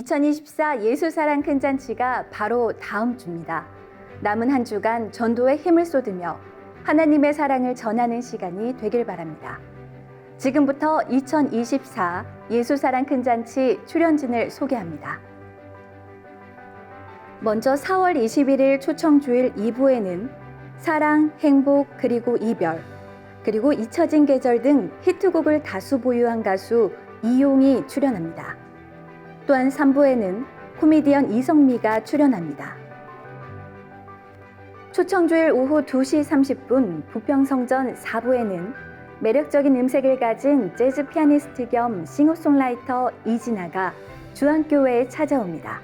2024 예수사랑 큰잔치가 바로 다음 주입니다. 남은 한 주간 전도에 힘을 쏟으며 하나님의 사랑을 전하는 시간이 되길 바랍니다. 지금부터 2024 예수사랑 큰잔치 출연진을 소개합니다. 먼저 4월 21일 초청주일 2부에는 사랑, 행복, 그리고 이별, 그리고 잊혀진 계절 등 히트곡을 다수 보유한 가수 이용이 출연합니다. 또한 3부에는 코미디언 이성미가 출연합니다. 초청주일 오후 2시 30분 부평성전 4부에는 매력적인 음색을 가진 재즈 피아니스트 겸 싱어송라이터 이진아가 주안교회에 찾아옵니다.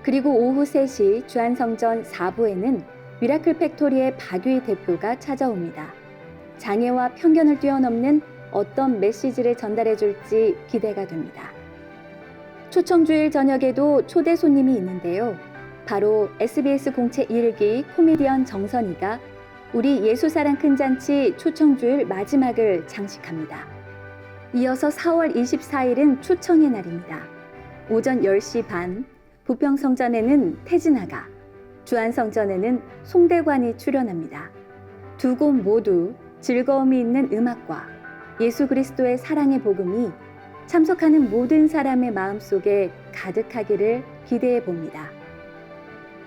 그리고 오후 3시 주안성전 4부에는 미라클 팩토리의 박유희 대표가 찾아옵니다. 장애와 편견을 뛰어넘는 어떤 메시지를 전달해 줄지 기대가 됩니다. 초청주일 저녁에도 초대 손님이 있는데요. 바로 SBS 공채 1기 코미디언 정선이가 우리 예수사랑 큰잔치 초청주일 마지막을 장식합니다. 이어서 4월 24일은 초청의 날입니다. 오전 10시 반 부평성전에는 태진아가, 주안성전에는 송대관이 출연합니다. 두 곳 모두 즐거움이 있는 음악과 예수 그리스도의 사랑의 복음이 참석하는 모든 사람의 마음속에 가득하기를 기대해 봅니다.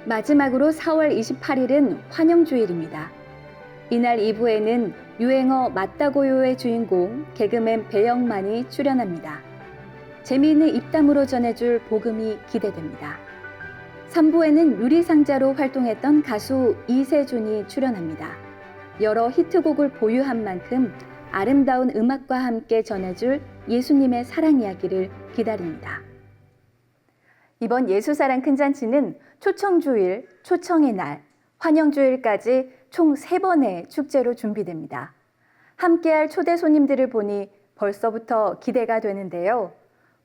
마지막으로 4월 28일은 환영주일입니다. 이날 2부에는 유행어 맞다고요의 주인공 개그맨 배영만이 출연합니다. 재미있는 입담으로 전해줄 복음이 기대됩니다. 3부에는 유리상자로 활동했던 가수 이세준이 출연합니다. 여러 히트곡을 보유한 만큼 아름다운 음악과 함께 전해줄 예수님의 사랑 이야기를 기다립니다. 이번 예수사랑 큰잔치는 초청주일, 초청의 날, 환영주일까지 총 3번의 축제로 준비됩니다. 함께할 초대 손님들을 보니 벌써부터 기대가 되는데요.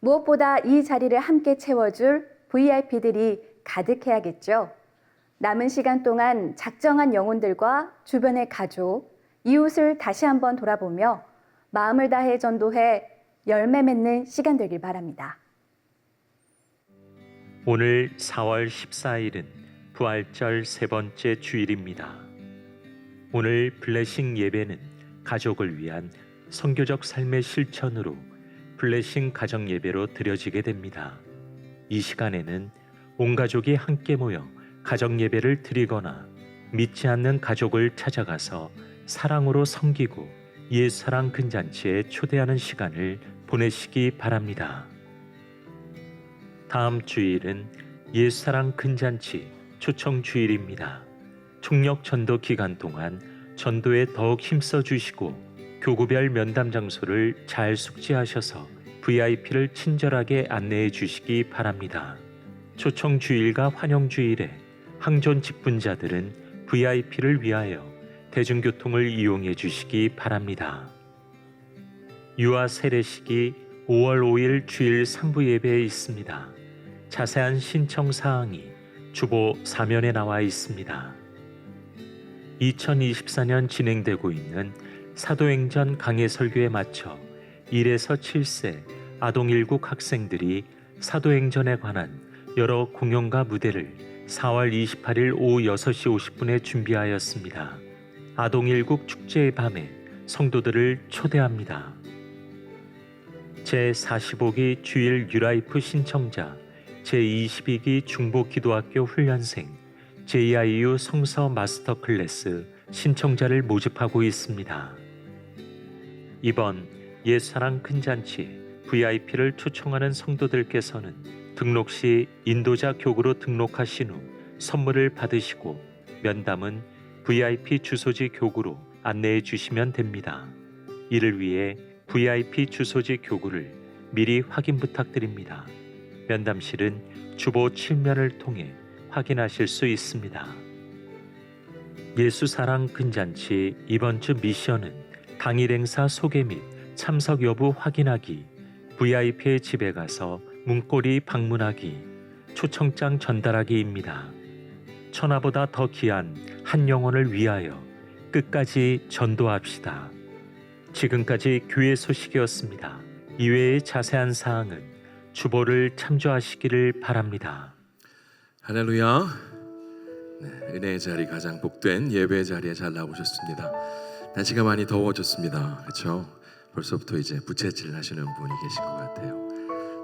무엇보다 이 자리를 함께 채워줄 VIP들이 가득해야겠죠. 남은 시간 동안 작정한 영혼들과 주변의 가족, 이웃을 다시 한번 돌아보며 마음을 다해 전도해 열매 맺는 시간 되길 바랍니다. 오늘 4월 14일은 부활절 세 번째 주일입니다. 오늘 블레싱 예배는 가족을 위한 선교적 삶의 실천으로 블레싱 가정 예배로 드려지게 됩니다. 이 시간에는 온 가족이 함께 모여 가정 예배를 드리거나 믿지 않는 가족을 찾아가서 사랑으로 섬기고 예수사랑 큰잔치에 초대하는 시간을 보내시기 바랍니다. 다음 주일은 예수사랑 큰잔치 초청주일입니다. 총력 전도 기간 동안 전도에 더욱 힘써 주시고 교구별 면담 장소를 잘 숙지하셔서 VIP를 친절하게 안내해 주시기 바랍니다. 초청주일과 환영주일에 항존 직분자들은 VIP를 위하여 대중교통을 이용해 주시기 바랍니다. 유아 세례식이 5월 5일 주일 3부 예배에 있습니다. 자세한 신청 사항이 주보 사면에 나와 있습니다. 2024년 진행되고 있는 사도행전 강해 설교에 맞춰 1에서 7세 아동 1국 학생들이 사도행전에 관한 여러 공연과 무대를 4월 28일 오후 6시 50분에 준비하였습니다. 아동 1국 축제의 밤에 성도들을 초대합니다. 제45기 주일 뉴라이프 신청자, 제22기 중보기도학교 훈련생, JIU 성서 마스터 클래스 신청자를 모집하고 있습니다. 이번 예수사랑 큰잔치 VIP를 초청하는 성도들께서는 등록 시 인도자 교구로 등록하신 후 선물을 받으시고 면담은 VIP 주소지 교구로 안내해 주시면 됩니다. 이를 위해 VIP 주소지 교구를 미리 확인 부탁드립니다. 면담실은 주보 7면을 통해 확인하실 수 있습니다. 예수사랑 큰잔치 이번 주 미션은 당일 행사 소개 및 참석 여부 확인하기, VIP의 집에 가서 문고리 방문하기, 초청장 전달하기입니다. 천하보다 더 귀한 한 영혼을 위하여 끝까지 전도합시다. 지금까지 교회 소식이었습니다. 이외의 자세한 사항은 주보를 참조하시기를 바랍니다. 할렐루야. 네, 은혜의 자리, 가장 복된 예배의 자리에 잘 나오셨습니다. 날씨가 많이 더워졌습니다. 그렇죠? 벌써부터 이제 부채질 하시는 분이 계실 것 같아요.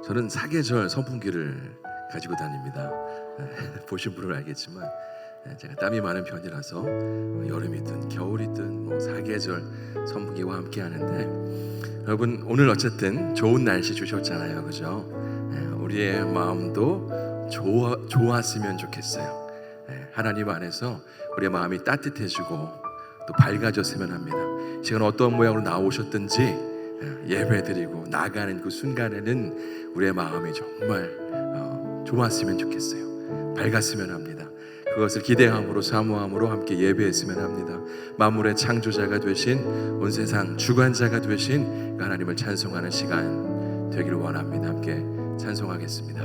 저는 사계절 선풍기를 가지고 다닙니다. 보신 분은 알겠지만 제가 땀이 많은 편이라서 여름이든 겨울이든 사계절 선풍기와 함께 하는데, 여러분 오늘 어쨌든 좋은 날씨 주셨잖아요, 그죠? 우리의 마음도 좋았으면 좋겠어요. 하나님 안에서 우리의 마음이 따뜻해지고 또 밝아졌으면 합니다. 시간 어떤 모양으로 나오셨든지 예배드리고 나가는 그 순간에는 우리의 마음이 정말 좋았으면 좋겠어요. 밝았으면 합니다. 그것을 기대함으로 사모함으로 함께 예배했으면 합니다. 만물의 창조자가 되신, 온 세상 주관자가 되신 하나님을 찬송하는 시간 되기를 원합니다. 함께 찬송하겠습니다.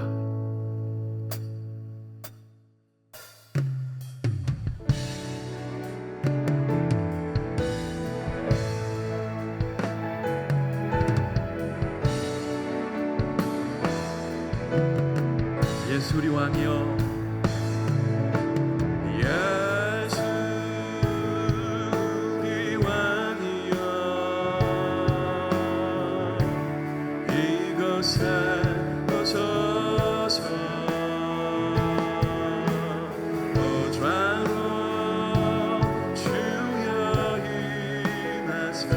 예수 우리 왕이여, 예수 우리 왕이여, 이곳에 오소서. 오좌로 주여 임하사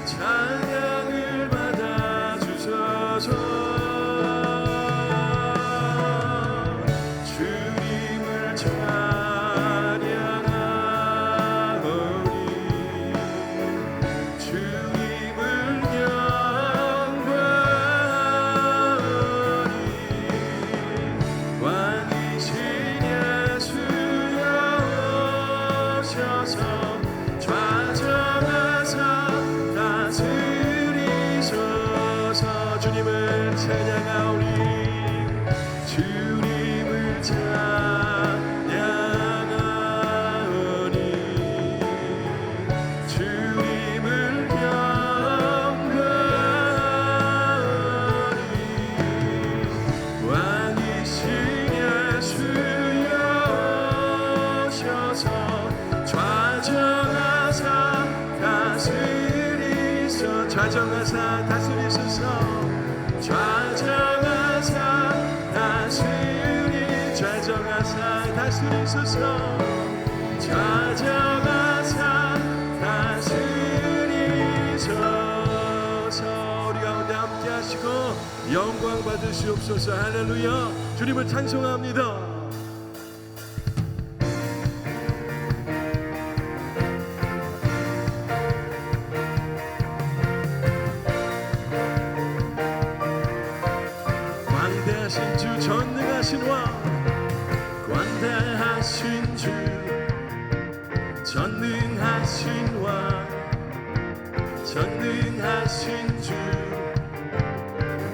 찬양을 받아주소서. 주님을 찬양하오니, 주님을 찬양하오니, 주님을 경배하오니, 왕이신 예수여 오셔서 좌정하사 다스리소. 좌정하사 다스리소서. 좌정하사 다스리소서. 좌정하사 다스리소서. 우리 가운데 함께 하시고 영광 받으시옵소서. 할렐루야. 주님을 찬송합니다. 광대하신 주, 전능하신 왕, 광대하신 주, 전능하신 왕, 전능하신 주,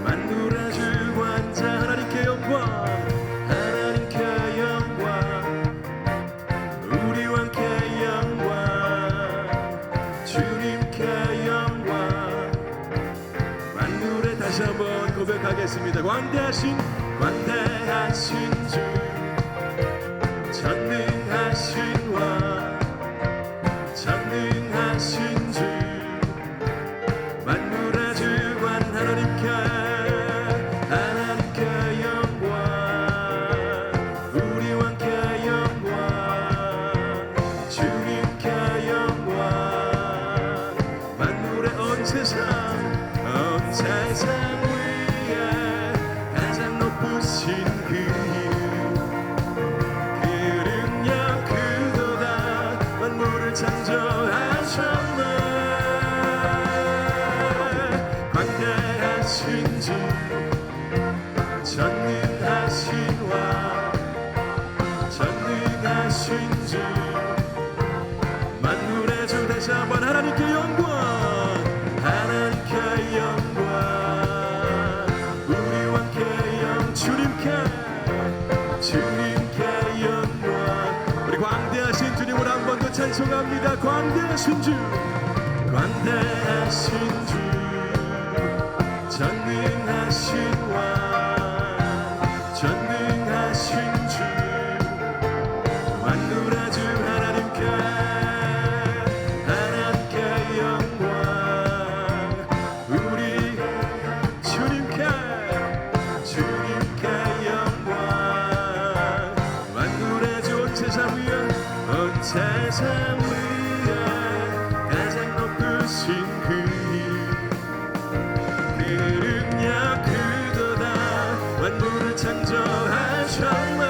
만물의 주관자 하나님께 영광, 하나님께 영광, 우리 왕께 영광, 주님께 영광. 만물에 다시 한번 고백하겠습니다. 광대하신 주, 전능하신 왕, 전능하신 주, 만물의 주관 하나님께 영광, 우리 왕께 영광, 주님께 영광. 만물의 온 세상 위에 가장 높으신 그 능력 그도다. 만물을 창조하셨네. 광대하신 주, 전능하신 왕, 전능하신 주, 만물의 주. 다시 한번 하나님께 영광, 하나님께 영광, 우리 왕께 주님께 영광. 우리 광대하신 주님을 한 번 더 찬송합니다. 광대하신 주, 광대하신 주, 전능하신 왕 전능하신 주 만물의 주 하나님께 영광 우리 주님께 영광 만물의 주 온 세상 위에 가장 높으신 그 능력 그도다 만물을 창조하셨네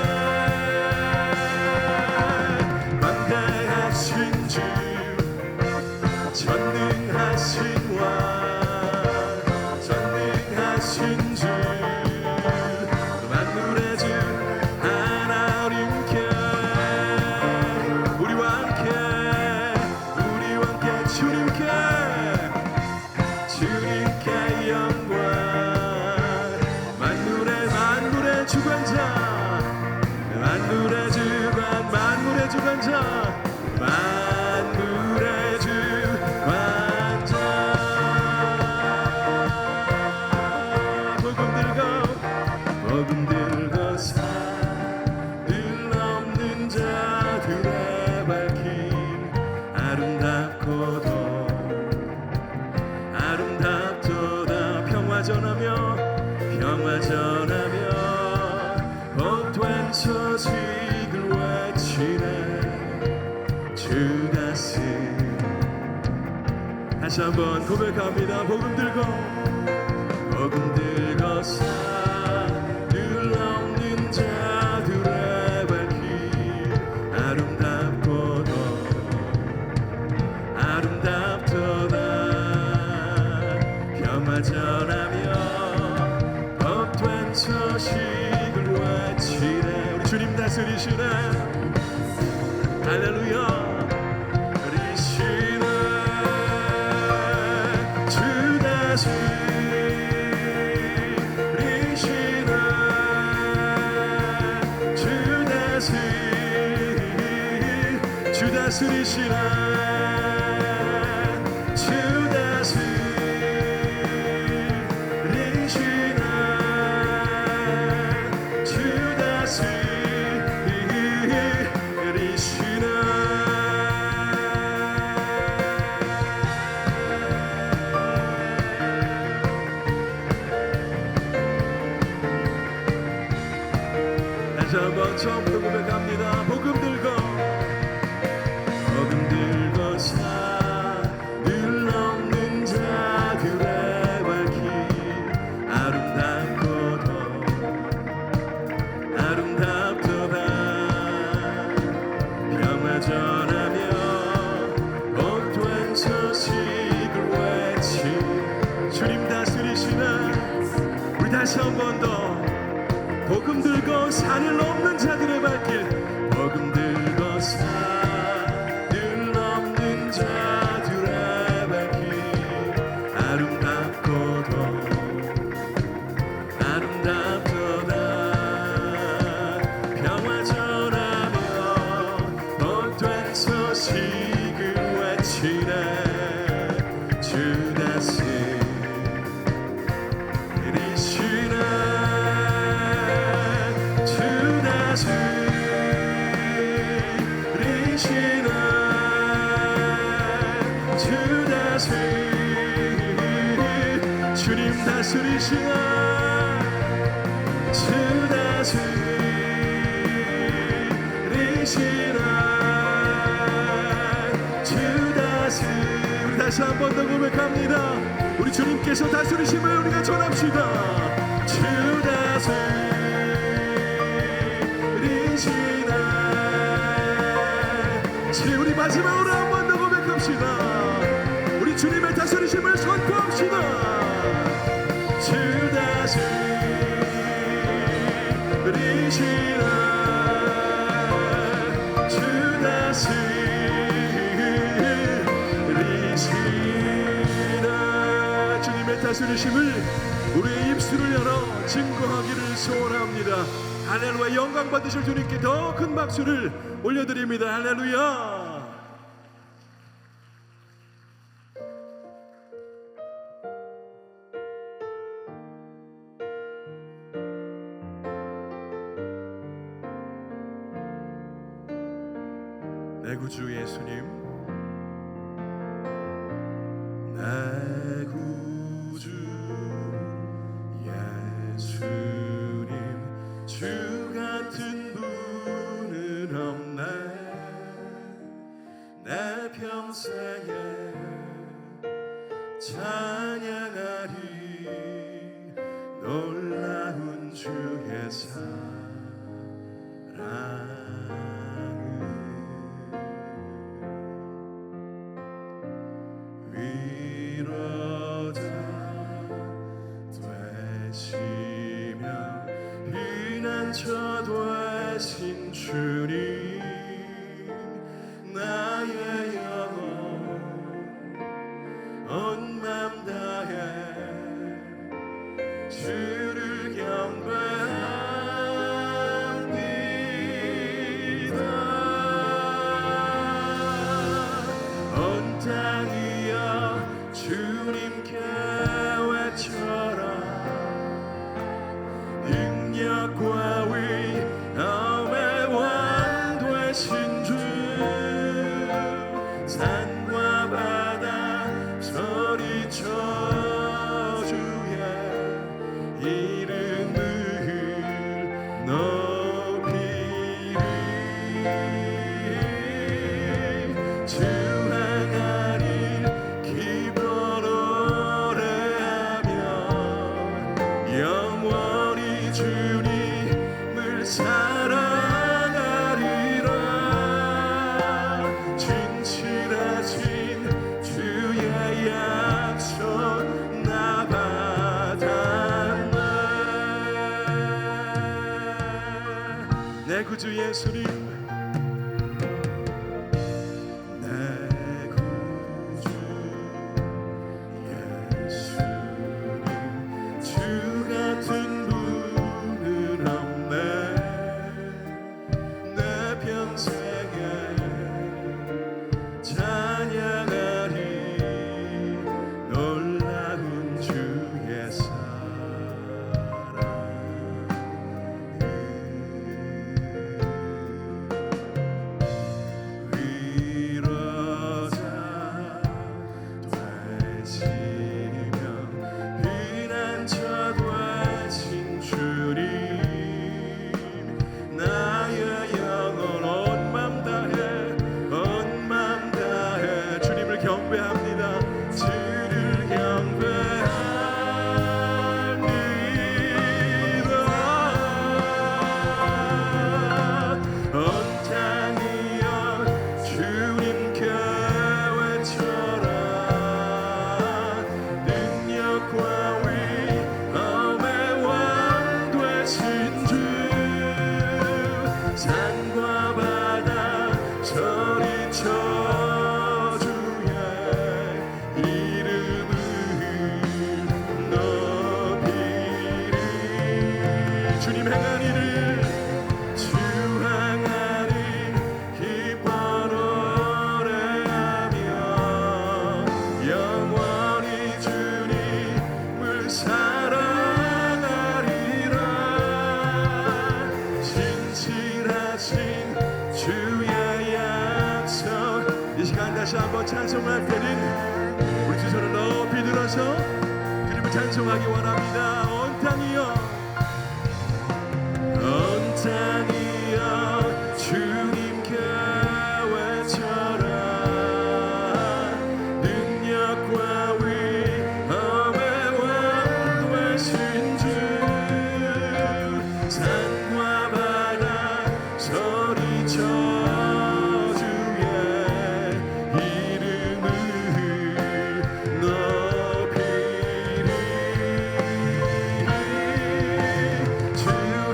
왕대하신 주 전능하신 왕 전능하신 주 만물의 주 하나님께 우리와 함께 주님께 영광 만물의 주관자 만물의 주관자 만물의 주관자 복음 들고 산을 넘는 자들의 발길 아름답도다 평화 전하며 복된 소식을 외치네 주 다스 다시 한번 고백합니다. 복음 들고 산을 넘는 자들의 발길 아름답도다 평화 전하며 복된 소식을 외치네 우리 주님 다스리시네 할렐루야 그리시네 주 다스리시네 주 다스리시네 다시 한번 처음부터 고백합니다. 복음 들고 산을 넘는 자들의 발길 아름답도다 평화 전하며 복된 소식을 외치 주님 다스리시네 우리 다시 한 번 더 복음 들고 산을 넘는 자들의 발길 복음 들고 산을 넘는 자들의 발길 아름답도다 평화 전하며 복된 소식을 외치네 주 다스리시네 주님 다스리시네 주 다스리시네 우리 다시 한 번 더 고백합니다. 우리 주님께서 다스리심을 우리가 전합시다. 주 다스리시네 우리 마지막으로 한 번 더 고백합시다. 우리 주님의 다스리심을 선포합시다. 주 다스리시네 주 다스리시네 주님의 다스리심을 우리의 입술을 열어 증거하기를 소원합니다. 할렐루야 영광 받으실 주님께 더 큰 박수를 올려드립니다. 할렐루야. 내 구주 예수님, 내 구주 예수님, 주 같은 분은 없네. 내 평생에 찬양하리 놀라운 주의 사랑을 위로자 되시며 피난처 되신 주님, 나의 영혼 온 맘 다해 주를 경배합니다. 온 땅이여 주님께 외쳐라. 능력과 위엄의 왕 되신 주, 산과 바다 소리쳐 주의 이름을 높이리. 주 행하니 기뻐 노래하며 영원히 주님을 사랑하리라. 진실하신 주의 약속 나 받았네. 내 구주 예수님, 내 구주 예수님, 주 같은 분은 없네. 내 평생에 찬양하리 놀라운 주의 사랑을 위로자 되시며 피난처 되신 주님, 나의 영혼 온 맘 다해 온 맘 다해 주님을 경배합니다. 주를 경배합니다. 온 땅이여 주님께 외쳐라. 능력과 위엄의 왕 되신 주, 산과 바다 소리쳐 주의 이름을 높이리. 주님 행한 일을, 주 행한 일 기뻐 노래하며 영원히 주님을 사랑하리라. 진실하신 주의 약속, 이 시간 다시 한번 찬송할 때는 우리 두 손을 높이 들어서 주님을 찬송하기 원합니다. 온 땅이여 온 땅이여 주님께 외쳐라. 능력과 위엄의 왕 되신 주, 산과 바다 소리쳐 주의 이름을 높이리. 주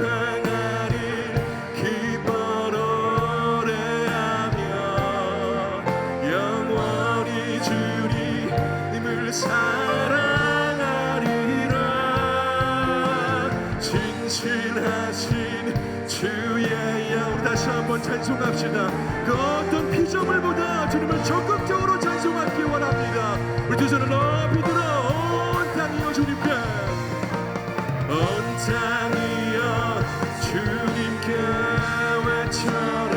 행하니 기뻐 노래하며 영원히 주님을 사랑하리라. 진실하신 주의 영, 다시 한번 찬송합시다. 그 어떤 피조물보다 주님을 적극적으로 찬송하기 원합니다. 우리 두 손을 높이 들어 온 땅이여 주님께, 온 땅이여 주님께 외쳐라.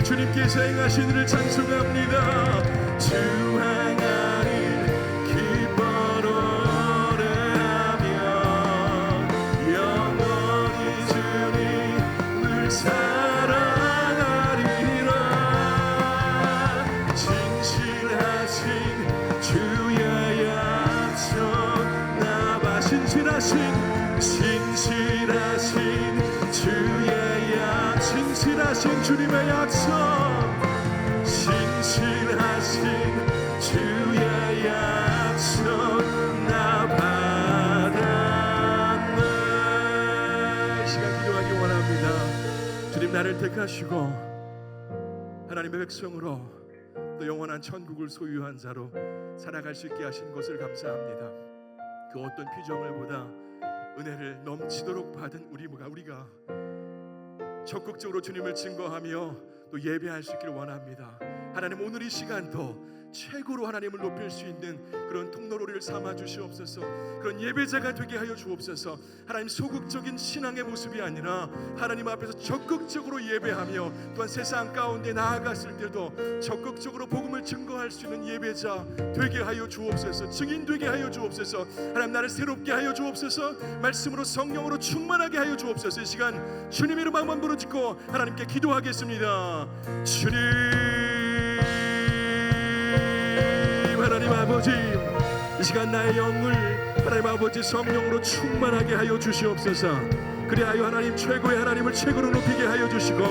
아버지 주님께서 행하신 일을 찬송합니다. 주 하나님 기뻐 노래하며 영원히 주님을 사랑하리라. 진실하신 주의 약속 나와 진실하신 주의 약 진실하신 주님의 약속 진실하신 주의 약속 나 받았네. 시간 기도하기 원합니다. 주님 나를 택하시고 하나님의 백성으로 또 영원한 천국을 소유한 자로 살아갈 수 있게 하신 것을 감사합니다. 그 어떤 피조물보다 은혜를 넘치도록 받은 우리가 적극적으로 주님을 증거하며 또 예배할 수 있기를 원합니다. 하나님 오늘 이 시간도 최고로 하나님을 높일 수 있는 그런 통로를 삼아 주시옵소서. 그런 예배자가 되게 하여 주옵소서. 하나님 소극적인 신앙의 모습이 아니라 하나님 앞에서 적극적으로 예배하며 또한 세상 가운데 나아갔을 때도 적극적으로 복음을 증거할 수 있는 예배자 되게 하여 주옵소서. 증인 되게 하여 주옵소서. 하나님 나를 새롭게 하여 주옵소서. 말씀으로 성령으로 충만하게 하여 주옵소서. 이 시간 주님의 이름 한번 부르짖고 하나님께 기도하겠습니다. 주님 하나님 아버지 이 시간 나의 영을 하나님 아버지 성령으로 충만하게 하여 주시옵소서. 그리하여 하나님 최고의 하나님을 최고로 높이게 하여 주시고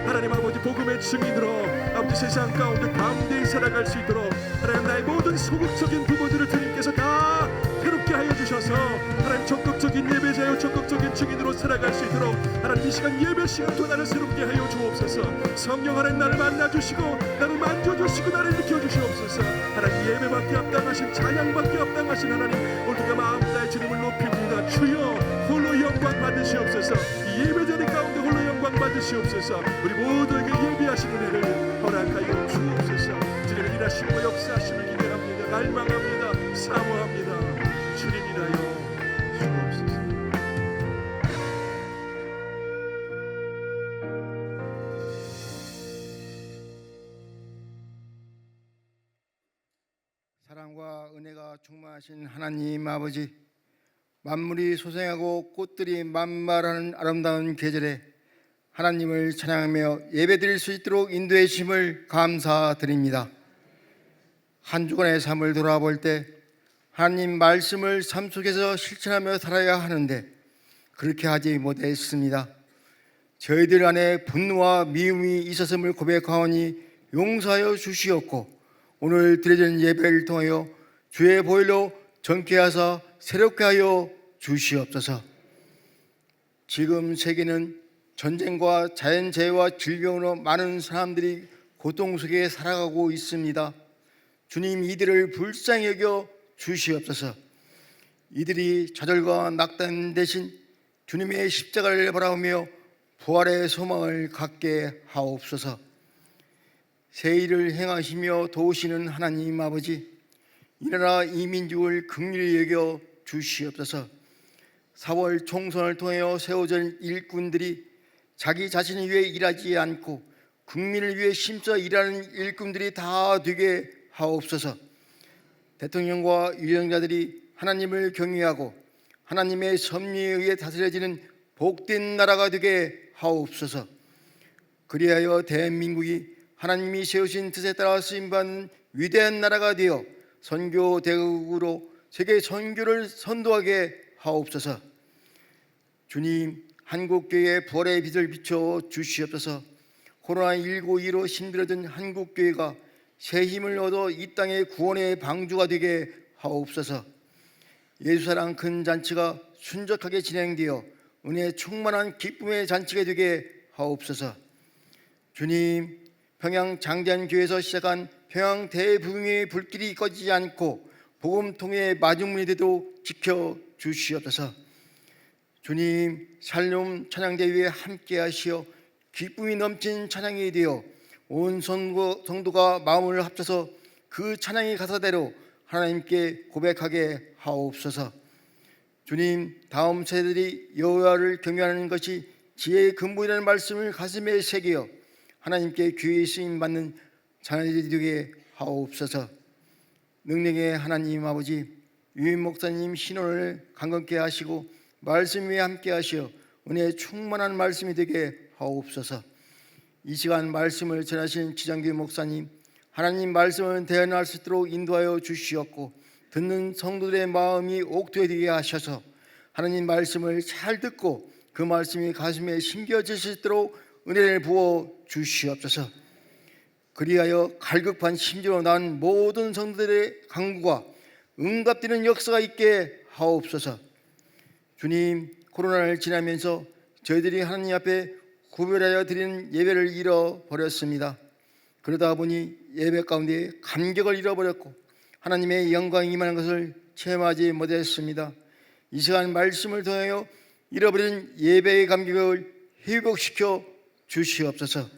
하나님 아버지 복음의 증인으로 아버지 세상 가운데 담대히 살아갈 수 있도록 하나님 나의 모든 소극적인 부분들을 주님께서 다 새롭게 하여 주셔서 하나님 적극적인 예배자요 적극적인 증인으로 살아갈 수 있도록 하나님 이 시간 예배 시간도 나를 새롭게 하여 주옵소서. 성령 하나님 나를 만나주시고 나를 만져주시고 나를 일으켜주시옵소서. 하나님 예배밖에 합당하신 찬양밖에 합당하신 하나님 오늘가 마음 다해 주님을 높입니다. 주여 홀로 영광 받으시옵소서. 이 예배자들 가운데 홀로 영광 받으시옵소서. 우리 모두에게 예배하시는 은혜를 허락하여 주옵소서. 주님의 일하심과 역사하심을 기대합니다. 갈망합니다. 사모합니다. 주님이라여 주옵소서. 사랑과 은혜가 충만하신 하나님 아버지, 만물이 소생하고 꽃들이 만발하는 아름다운 계절에 하나님을 찬양하며 예배드릴 수 있도록 인도해 주심을 감사드립니다. 한 주간의 삶을 돌아볼 때 하나님 말씀을 삶 속에서 실천하며 살아야 하는데 그렇게 하지 못했습니다. 저희들 안에 분노와 미움이 있었음을 고백하오니 용서하여 주시옵고 오늘 드려진 예배를 통하여 주의 보혈로 정케 하사 새롭게 하여 주시옵소서. 지금 세계는 전쟁과 자연재해와 질병으로 많은 사람들이 고통 속에 살아가고 있습니다. 주님 이들을 불쌍히 여겨 주시옵소서. 이들이 좌절과 낙담 대신 주님의 십자가를 바라보며 부활의 소망을 갖게 하옵소서. 새 일을 행하시며 도우시는 하나님 아버지, 이 나라 이 민족을 긍휼히 여겨 주시옵소서. 4월 총선을 통하여 세워진 일꾼들이 자기 자신을 위해 일하지 않고 국민을 위해 힘써 일하는 일꾼들이 다 되게 하옵소서. 대통령과 유정자들이 하나님을 경외하고 하나님의 섭리에 의해 다스려지는 복된 나라가 되게 하옵소서. 그리하여 대한민국이 하나님이 세우신 뜻에 따라 쓰임받는 위대한 나라가 되어 선교 대국으로 세계 선교를 선도하게 하옵소서. 주님, 한국교회의 부활의 빛을 비춰 주시옵소서. 코로나19로 힘들어진 한국교회가 새 힘을 얻어 이 땅의 구원의 방주가 되게 하옵소서. 예수사랑 큰 잔치가 순적하게 진행되어 은혜 충만한 기쁨의 잔치가 되게 하옵소서. 주님, 평양 장대한교회에서 시작한 평양 대부흥의 불길이 꺼지지 않고 복음통의 마중물이 되도 지켜 주시옵소서. 주님, 샬롬 찬양대회에 함께 하시어 기쁨이 넘친 찬양이 되어 온 성도가 마음을 합쳐서 그 찬양의 가사대로 하나님께 고백하게 하옵소서. 주님, 다음 세대들이 여호와를 경외하는 것이 지혜의 근본이라는 말씀을 가슴에 새겨 하나님께 귀히 쓰임 받는 자녀들이 되게 하옵소서. 능력의 하나님 아버지, 유인 목사님 신원을 강건케 하시고 말씀 위에 함께 하시어 은혜 충만한 말씀이 되게 하옵소서. 이 시간 말씀을 전하신 지정규 목사님, 하나님 말씀을 대언할 수 있도록 인도하여 주시옵고 듣는 성도들의 마음이 옥되게 하셔서 하나님 말씀을 잘 듣고 그 말씀이 가슴에 심겨질 수 있도록 은혜를 부어 주시옵소서. 그리하여 갈급한 심지로 난 모든 성도들의 간구가 응답되는 역사가 있게 하옵소서. 주님, 코로나를 지나면서 저희들이 하나님 앞에 구별하여 드리는 예배를 잃어버렸습니다. 그러다 보니 예배 가운데 감격을 잃어버렸고 하나님의 영광이 임하는 것을 체험하지 못했습니다. 이 시간 말씀을 통하여 잃어버린 예배의 감격을 회복시켜 주시옵소서.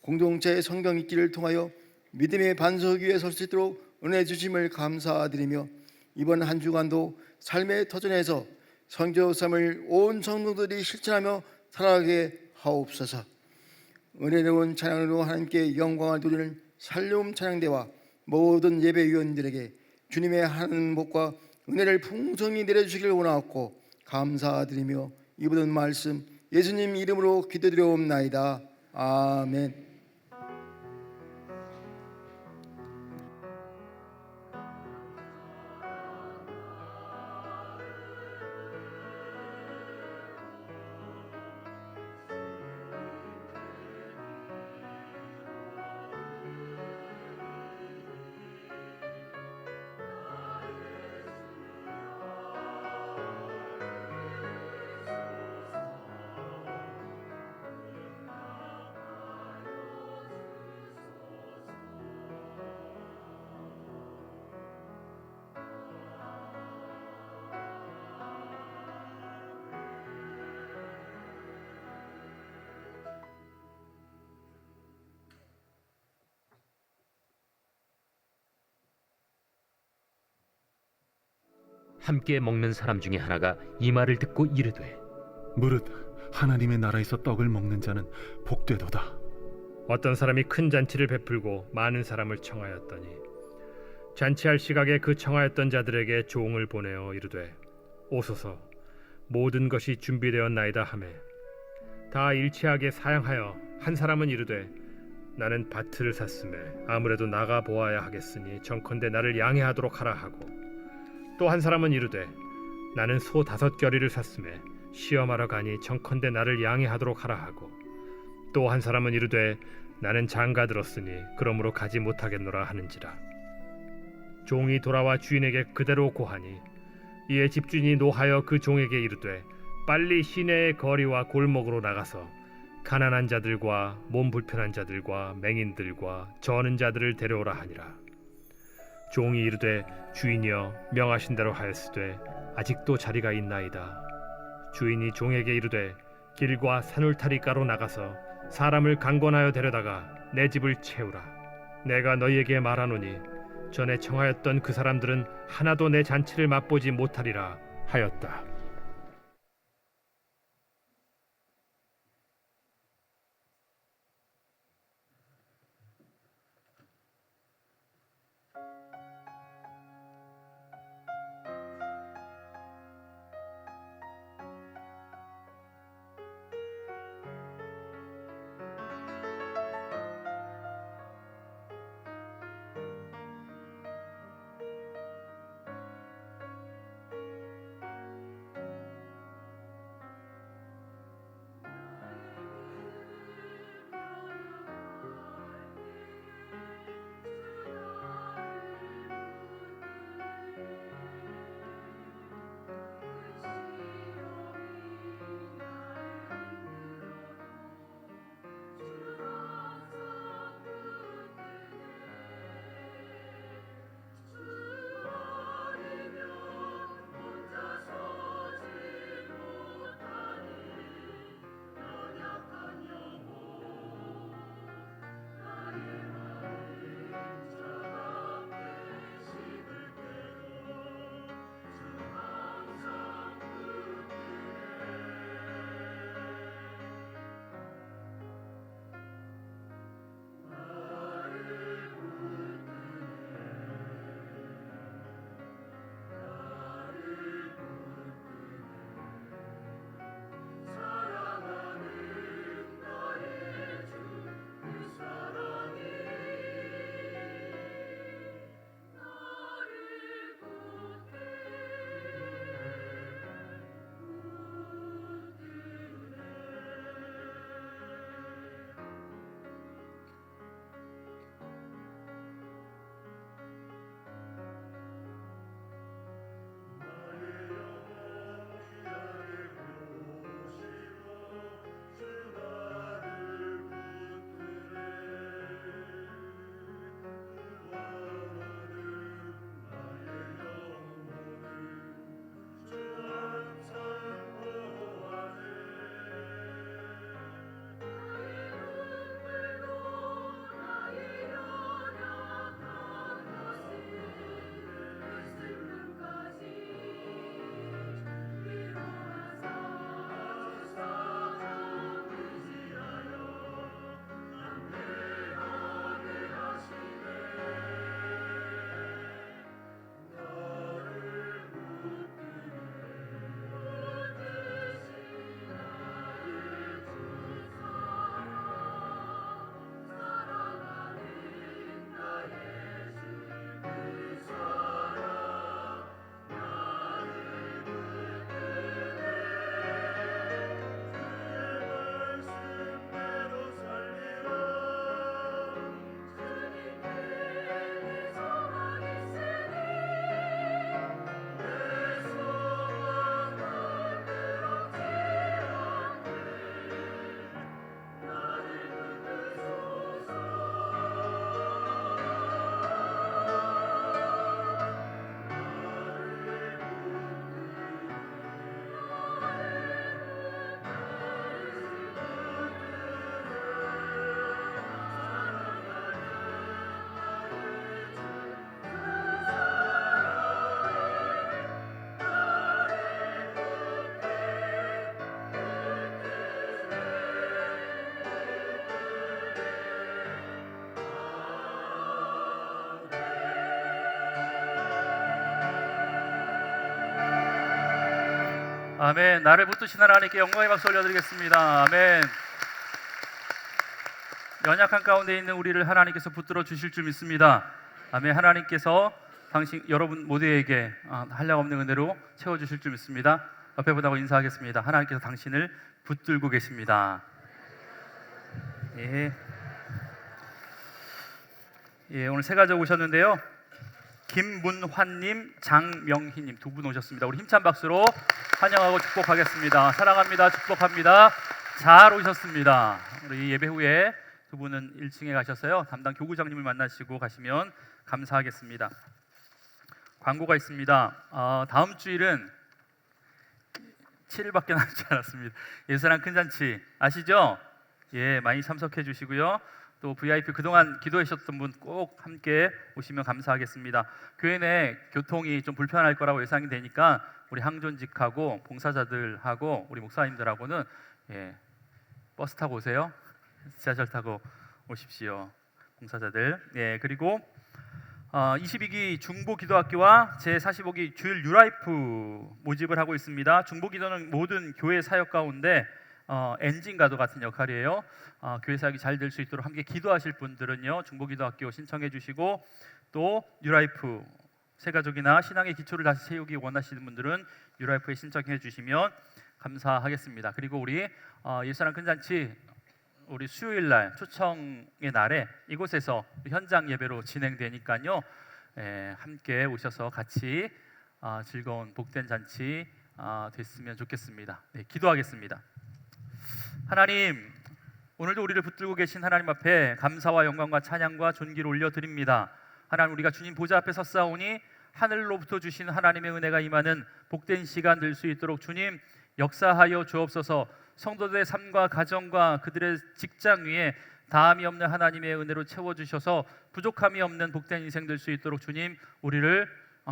공동체의 성경 읽기를 통하여 믿음의 반석 위에 설 수 있도록 은혜 주심을 감사드리며 이번 한 주간도 삶의 터전에서 성교삼을 온 성도들이 실천하며 살아가게 하옵소서. 은혜로운 찬양으로 하나님께 영광을 돌리는 살려움 찬양대와 모든 예배위원들에게 주님의 하는 복과 은혜를 풍성히 내려주시기를 원하옵고 감사드리며 이 모든 말씀 예수님 이름으로 기도드려옵나이다. 아멘. 함께 먹는 사람 중에 하나가 이 말을 듣고 이르되 무릇 하나님의 나라에서 떡을 먹는 자는 복되도다. 어떤 사람이 큰 잔치를 베풀고 많은 사람을 청하였더니 잔치할 시각에 그 청하였던 자들에게 종을 보내어 이르되 오소서 모든 것이 준비되었나이다 하매 다 일치하게 사양하여 한 사람은 이르되 나는 밭을 샀음에 아무래도 나가 보아야 하겠으니 정컨대 나를 양해하도록 하라 하고 또 한 사람은 이르되 나는 소 5겨리를 샀음에 시험하러 가니 정컨대 나를 양해하도록 하라 하고 또 한 사람은 이르되 나는 장가 들었으니 그러므로 가지 못하겠노라 하는지라. 종이 돌아와 주인에게 그대로 고하니 이에 집주인이 노하여 그 종에게 이르되 빨리 시내의 거리와 골목으로 나가서 가난한 자들과 몸 불편한 자들과 맹인들과 저는 자들을 데려오라 하니라. 종이 이르되 주인이여 명하신 대로 하였으되 아직도 자리가 있나이다. 주인이 종에게 이르되 길과 산울타리가로 나가서 사람을 강권하여 데려다가 내 집을 채우라. 내가 너희에게 말하노니 전에 청하였던 그 사람들은 하나도 내 잔치를 맛보지 못하리라 하였다. 아멘. 나를 붙드신 하나님께 영광의 박수 올려드리겠습니다. 아멘. 연약한 가운데 있는 우리를 하나님께서 붙들어 주실 줄 믿습니다. 아멘. 하나님께서 여러분 모두에게 한량 없는 은혜로 채워 주실 줄 믿습니다. 옆에 보다고 인사하겠습니다. 하나님께서 당신을 붙들고 계십니다. 예. 예, 오늘 세 가족 오셨는데요. 김문환님, 장명희님 두 분 오셨습니다. 우리 힘찬 박수로 환영하고 축복하겠습니다. 사랑합니다. 축복합니다. 잘 오셨습니다. 우리 예배 후에 두 분은 1층에 가셔서요. 담당 교구장님을 만나시고 가시면 감사하겠습니다. 광고가 있습니다. 다음 주일은 7일밖에 남지 않았습니다. 예수랑 큰 잔치 아시죠? 예, 많이 참석해 주시고요. 또 VIP 그동안 기도해 주셨던 분 꼭 함께 오시면 감사하겠습니다. 교회 내 교통이 좀 불편할 거라고 예상이 되니까 우리 항존직하고 봉사자들하고 우리 목사님들하고는 버스 타고 오세요. 지하철 타고 오십시오. 봉사자들. 예, 그리고 22기 중보기도학교와 제45기 주일 뉴라이프 모집을 하고 있습니다. 중보기도는 모든 교회 사역 가운데 엔진과도 같은 역할이에요. 교회 사역이 잘 될 수 있도록 함께 기도하실 분들은요, 중보기도학교 신청해 주시고, 또 뉴라이프 새가족이나 신앙의 기초를 다시 세우기 원하시는 분들은 뉴라이프에 신청해 주시면 감사하겠습니다. 그리고 우리 예수랑 큰 잔치 우리 수요일 날 초청의 날에 이곳에서 현장 예배로 진행되니까요, 함께 오셔서 같이 즐거운 복된 잔치 됐으면 좋겠습니다. 네, 기도하겠습니다. 하나님, 오늘도 우리를 붙들고 계신 하나님 앞에 감사와 영광과 찬양과 존귀를 올려드립니다. 하나님, 우리가 주님 보좌 앞에 섰사오니 하늘로부터 주신 하나님의 은혜가 임하는 복된 시간 될 수 있도록 주님 역사하여 주옵소서. 성도들의 삶과 가정과 그들의 직장 위에 다함이 없는 하나님의 은혜로 채워주셔서 부족함이 없는 복된 인생 될 수 있도록 주님 우리를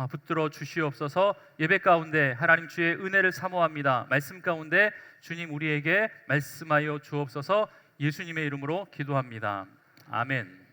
붙들어 주시옵소서. 예배 가운데 하나님 주의 은혜를 사모합니다. 말씀 가운데 주님 우리에게 말씀하여 주옵소서. 예수님의 이름으로 기도합니다. 아멘.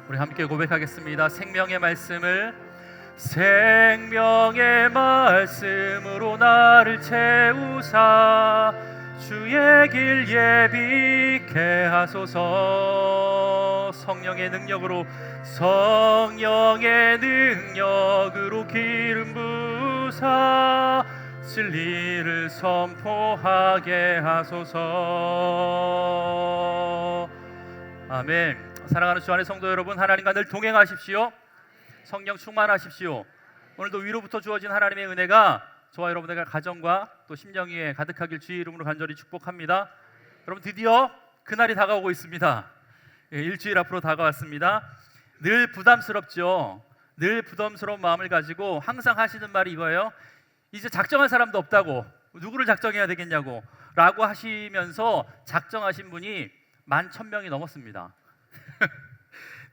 우리 함께 고백하겠습니다. 생명의 말씀으로 나를 채우사 주의 길 예비케 하소서. 성령의 능력으로 기름 부사 진리를 선포하게 하소서. 아멘. 사랑하는 주 안의 성도 여러분, 하나님과 늘 동행하십시오. 성령 충만하십시오. 오늘도 위로부터 주어진 하나님의 은혜가 저와 여러분의 가정과 또 심령 위에 가득하길 주의 이름으로 간절히 축복합니다. 여러분, 드디어 그날이 다가오고 있습니다. 일주일 앞으로 다가왔습니다. 늘 부담스럽죠. 늘 부담스러운 마음을 가지고 항상 하시는 말이 이거예요. 이제 작정할 사람도 없다고, 누구를 작정해야 되겠냐고 라고 하시면서 작정하신 분이 11,000명이 넘었습니다.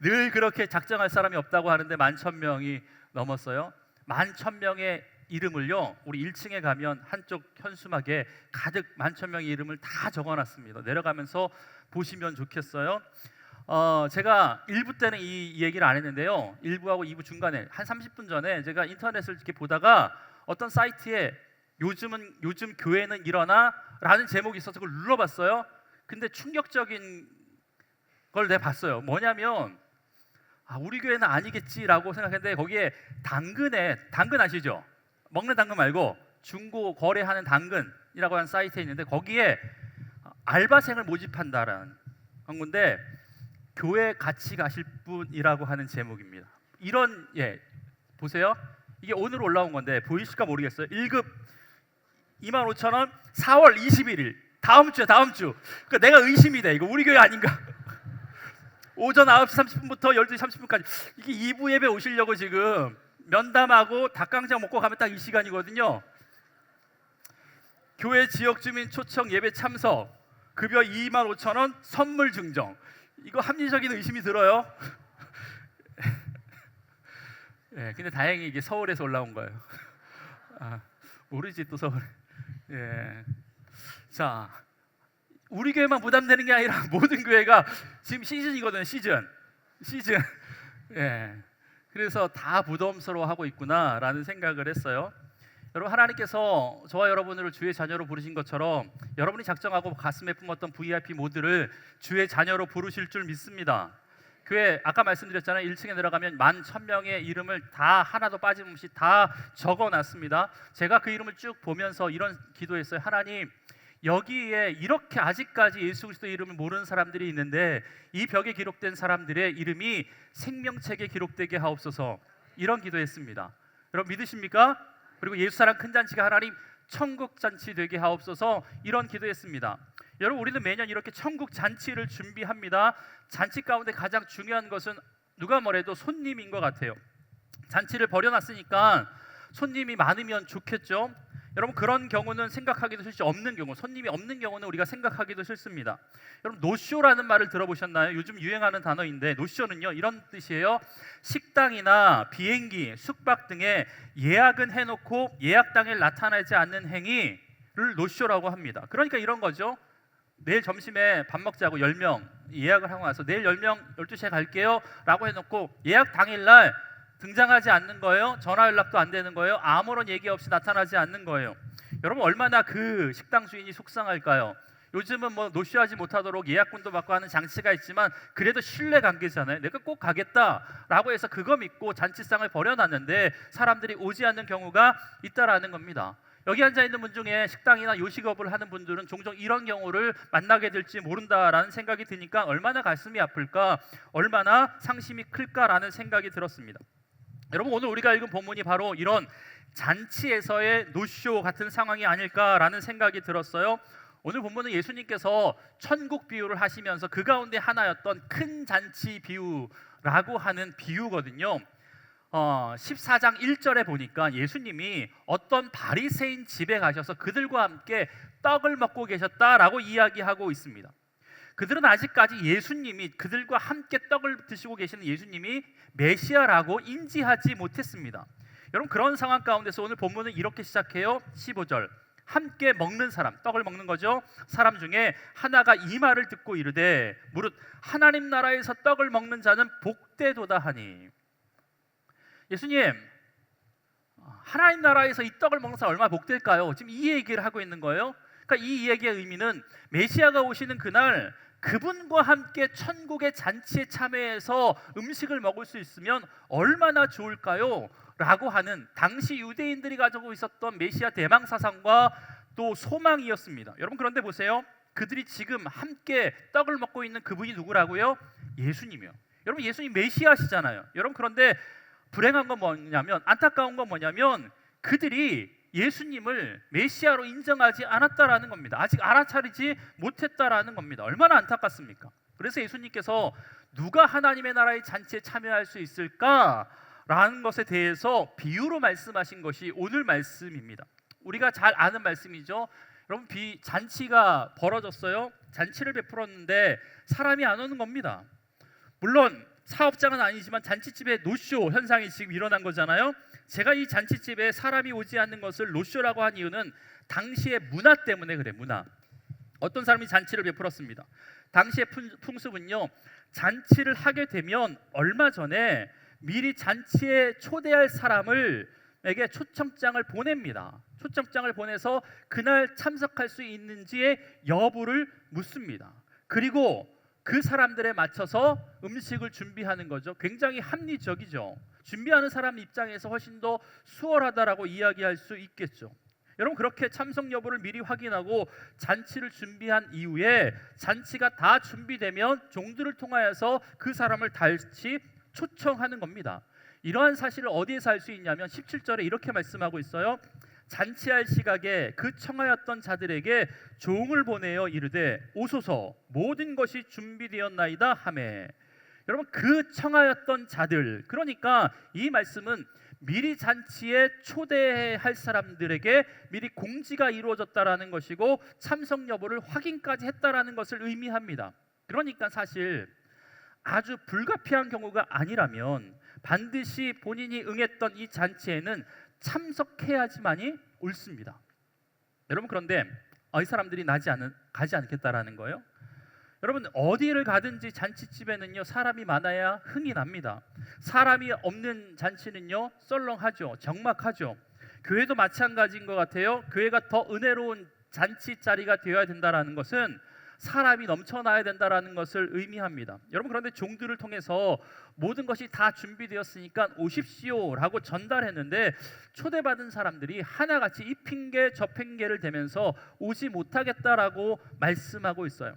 늘 그렇게 작정할 사람이 없다고 하는데 11,000명이 넘었어요. 11,000명의 이름을요, 우리 1층에 가면 한쪽 현수막에 가득 11,000명의 이름을 다 적어놨습니다. 내려가면서 보시면 좋겠어요. 제가 1부 때는 이 얘기를 안 했는데요, 1부하고 2부 중간에 한 30분 전에 제가 인터넷을 이렇게 보다가 어떤 사이트에 요즘 교회는 일어나 라는 제목이 있어서 그걸 눌러봤어요. 근데 충격적인 걸 내가 봤어요. 뭐냐면 우리 교회는 아니겠지라고 생각했는데 거기에 당근 아시죠? 먹는 당근 말고 중고 거래하는 당근이라고 하는 사이트에 있는데 거기에 알바생을 모집한다라는 건데 교회 같이 가실 분이라고 하는 제목입니다. 이런 보세요. 이게 오늘 올라온 건데 보이실까 모르겠어요. 1급 25,000원 4월 21일 다음 주. 그러니까 내가 의심이 돼. 이거 우리 교회 아닌가? 오전 9시 30분부터 12시 30분까지 이게 2부 예배 오시려고 지금 면담하고 닭강정 먹고 가면 딱 이 시간이거든요. 교회 지역 주민 초청 예배 참석 급여 25,000원 선물 증정. 이거 합리적인 의심이 들어요. 예, 근데 다행히 이게 서울에서 올라온 거예요. 아, 모르지 또 서울. 예. 자, 우리 교회만 부담되는 게 아니라 모든 교회가 지금 시즌이거든요. 시즌. 예. 그래서 다 부담스러워하고 있구나라는 생각을 했어요. 여러분, 하나님께서 저와 여러분을 주의 자녀로 부르신 것처럼 여러분이 작정하고 가슴에 품었던 VIP 모두를 주의 자녀로 부르실 줄 믿습니다. 교회 아까 말씀드렸잖아요. 1층에 내려가면 11,000명의 이름을 다 하나도 빠짐없이 다 적어놨습니다. 제가 그 이름을 쭉 보면서 이런 기도했어요. 하나님, 여기에 이렇게 아직까지 예수 그리스도의 이름을 모르는 사람들이 있는데 이 벽에 기록된 사람들의 이름이 생명책에 기록되게 하옵소서. 이런 기도했습니다. 여러분 믿으십니까? 그리고 예수 사랑 큰 잔치가 하나님 천국 잔치 되게 하옵소서. 이런 기도했습니다. 여러분, 우리는 매년 이렇게 천국 잔치를 준비합니다. 잔치 가운데 가장 중요한 것은 누가 뭐래도 손님인 것 같아요. 잔치를 벌여놨으니까 손님이 많으면 좋겠죠. 여러분, 그런 경우는 생각하기도 싫지, 없는 경우, 손님이 없는 경우는 우리가 생각하기도 싫습니다. 여러분, 노쇼라는 말을 들어보셨나요? 요즘 유행하는 단어인데 노쇼는요 이런 뜻이에요. 식당이나 비행기, 숙박 등에 예약은 해놓고 예약 당일 나타나지 않는 행위를 노쇼라고 합니다. 그러니까 이런 거죠. 내일 점심에 밥 먹자고 10명 예약을 하고 나서 내일 10명 12시에 갈게요 라고 해놓고 예약 당일날 등장하지 않는 거예요. 전화 연락도 안 되는 거예요. 아무런 얘기 없이 나타나지 않는 거예요. 여러분, 얼마나 그 식당 주인이 속상할까요? 요즘은 뭐 노쇼하지 못하도록 예약권도 받고 하는 장치가 있지만 그래도 신뢰 관계잖아요. 내가 꼭 가겠다라고 해서 그거 믿고 잔치상을 벌여놨는데 사람들이 오지 않는 경우가 있다라는 겁니다. 여기 앉아있는 분 중에 식당이나 요식업을 하는 분들은 종종 이런 경우를 만나게 될지 모른다라는 생각이 드니까 얼마나 가슴이 아플까, 얼마나 상심이 클까라는 생각이 들었습니다. 여러분, 오늘 우리가 읽은 본문이 바로 이런 잔치에서의 노쇼 같은 상황이 아닐까라는 생각이 들었어요. 오늘 본문은 예수님께서 천국 비유를 하시면서 그 가운데 하나였던 큰 잔치 비유라고 하는 비유거든요. 14장 1절에 보니까 예수님이 어떤 바리새인 집에 가셔서 그들과 함께 떡을 먹고 계셨다라고 이야기하고 있습니다. 그들은 아직까지 예수님이, 그들과 함께 떡을 드시고 계시는 예수님이 메시아라고 인지하지 못했습니다. 여러분, 그런 상황 가운데서 오늘 본문은 이렇게 시작해요. 15절. 함께 먹는 사람, 떡을 먹는 거죠. 사람 중에 하나가 이 말을 듣고 이르되 무릇 하나님 나라에서 떡을 먹는 자는 복되도다 하니. 예수님, 하나님 나라에서 이 떡을 먹는 사람 얼마나 복될까요? 지금 이 얘기를 하고 있는 거예요. 그러니까 이 얘기의 의미는 메시아가 오시는 그날 그분과 함께 천국의 잔치에 참여해서 음식을 먹을 수 있으면 얼마나 좋을까요? 라고 하는 당시 유대인들이 가지고 있었던 메시아 대망 사상과 또 소망이었습니다. 여러분, 그런데 보세요. 그들이 지금 함께 떡을 먹고 있는 그분이 누구라고요? 예수님이요. 여러분, 예수님 메시아시잖아요. 여러분, 그런데 불행한 건 뭐냐면, 안타까운 건 뭐냐면 그들이 예수님을 메시아로 인정하지 않았다라는 겁니다. 아직 알아차리지 못했다라는 겁니다. 얼마나 안타깝습니까? 그래서 예수님께서 누가 하나님의 나라의 잔치에 참여할 수 있을까라는 것에 대해서 비유로 말씀하신 것이 오늘 말씀입니다. 우리가 잘 아는 말씀이죠. 여러분, 잔치가 벌어졌어요. 잔치를 베풀었는데 사람이 안 오는 겁니다. 물론 사업장은 아니지만 잔치집에 노쇼 현상이 지금 일어난 거잖아요. 제가 이 잔치집에 사람이 오지 않는 것을 노쇼라고 한 이유는 당시의 문화 때문에 그래. 문화. 어떤 사람이 잔치를 베풀었습니다. 당시의 풍습은요, 잔치를 하게 되면 얼마 전에 미리 잔치에 초대할 사람에게 초청장을 보냅니다. 초청장을 보내서 그날 참석할 수 있는지의 여부를 묻습니다. 그리고 그 사람들에 맞춰서 음식을 준비하는 거죠. 굉장히 합리적이죠. 준비하는 사람 입장에서 훨씬 더 수월하다라고 이야기할 수 있겠죠. 여러분, 그렇게 참석 여부를 미리 확인하고 잔치를 준비한 이후에 잔치가 다 준비되면 종들을 통하여서 그 사람을 다시 초청하는 겁니다. 이러한 사실을 어디에서 알 수 있냐면 17절에 이렇게 말씀하고 있어요. 잔치할 시각에 그 청하였던 자들에게 종을 보내어 이르되 오소서 모든 것이 준비되었나이다 하매. 여러분, 그 청하였던 자들, 그러니까 이 말씀은 미리 잔치에 초대할 사람들에게 미리 공지가 이루어졌다라는 것이고 참석 여부를 확인까지 했다라는 것을 의미합니다. 그러니까 사실 아주 불가피한 경우가 아니라면 반드시 본인이 응했던 이 잔치에는 참석해야지만이 옳습니다. 여러분, 그런데 이 사람들이 가지 않겠다라는 거예요. 여러분, 어디를 가든지 잔치집에는요 사람이 많아야 흥이 납니다. 사람이 없는 잔치는요 썰렁하죠, 적막하죠. 교회도 마찬가지인 것 같아요. 교회가 더 은혜로운 잔치 자리가 되어야 된다라는 것은 사람이 넘쳐나야 된다라는 것을 의미합니다. 여러분, 그런데 종들을 통해서 모든 것이 다 준비되었으니까 오십시오라고 전달했는데 초대받은 사람들이 하나같이 이 핑계 저 핑계를 대면서 오지 못하겠다라고 말씀하고 있어요.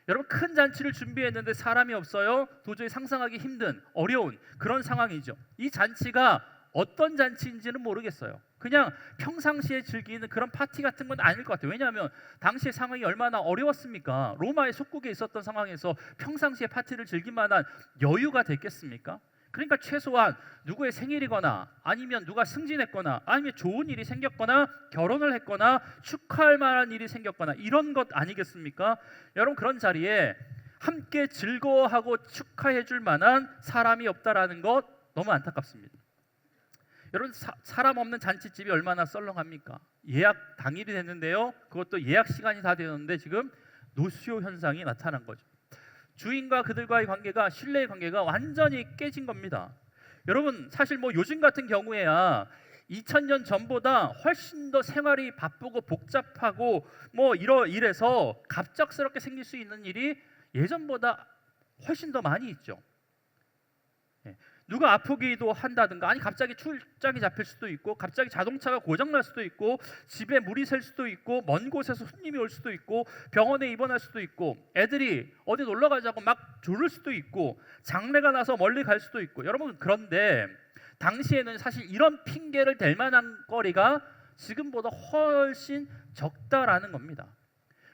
여러분, 큰 잔치를 준비했는데 사람이 없어요. 도저히 상상하기 힘든 어려운 그런 상황이죠. 이 잔치가 어떤 잔치인지는 모르겠어요. 그냥 평상시에 즐기는 그런 파티 같은 건 아닐 것 같아요. 왜냐하면 당시의 상황이 얼마나 어려웠습니까? 로마의 속국에 있었던 상황에서 평상시에 파티를 즐길 만한 여유가 됐겠습니까? 그러니까 최소한 누구의 생일이거나 아니면 누가 승진했거나 아니면 좋은 일이 생겼거나 결혼을 했거나 축하할 만한 일이 생겼거나 이런 것 아니겠습니까? 여러분, 그런 자리에 함께 즐거워하고 축하해 줄 만한 사람이 없다라는 것 너무 안타깝습니다. 여러분, 사람 없는 잔치집이 얼마나 썰렁합니까? 예약 당일이 됐는데요, 그것도 예약 시간이 다 되었는데 지금 노쇼 현상이 나타난 거죠. 주인과 그들과의 관계가, 신뢰의 관계가 완전히 깨진 겁니다. 여러분, 사실 뭐 요즘 같은 경우에야 2000년 전보다 훨씬 더 생활이 바쁘고 복잡하고 뭐 이래서 갑작스럽게 생길 수 있는 일이 예전보다 훨씬 더 많이 있죠. 누가 아프기도 한다든가, 아니 갑자기 출장이 잡힐 수도 있고, 갑자기 자동차가 고장 날 수도 있고, 집에 물이 셀 수도 있고, 먼 곳에서 손님이 올 수도 있고, 병원에 입원할 수도 있고, 애들이 어디 놀러 가자고 막 조를 수도 있고, 장례가 나서 멀리 갈 수도 있고. 여러분, 그런데 당시에는 사실 이런 핑계를 댈 만한 거리가 지금보다 훨씬 적다라는 겁니다.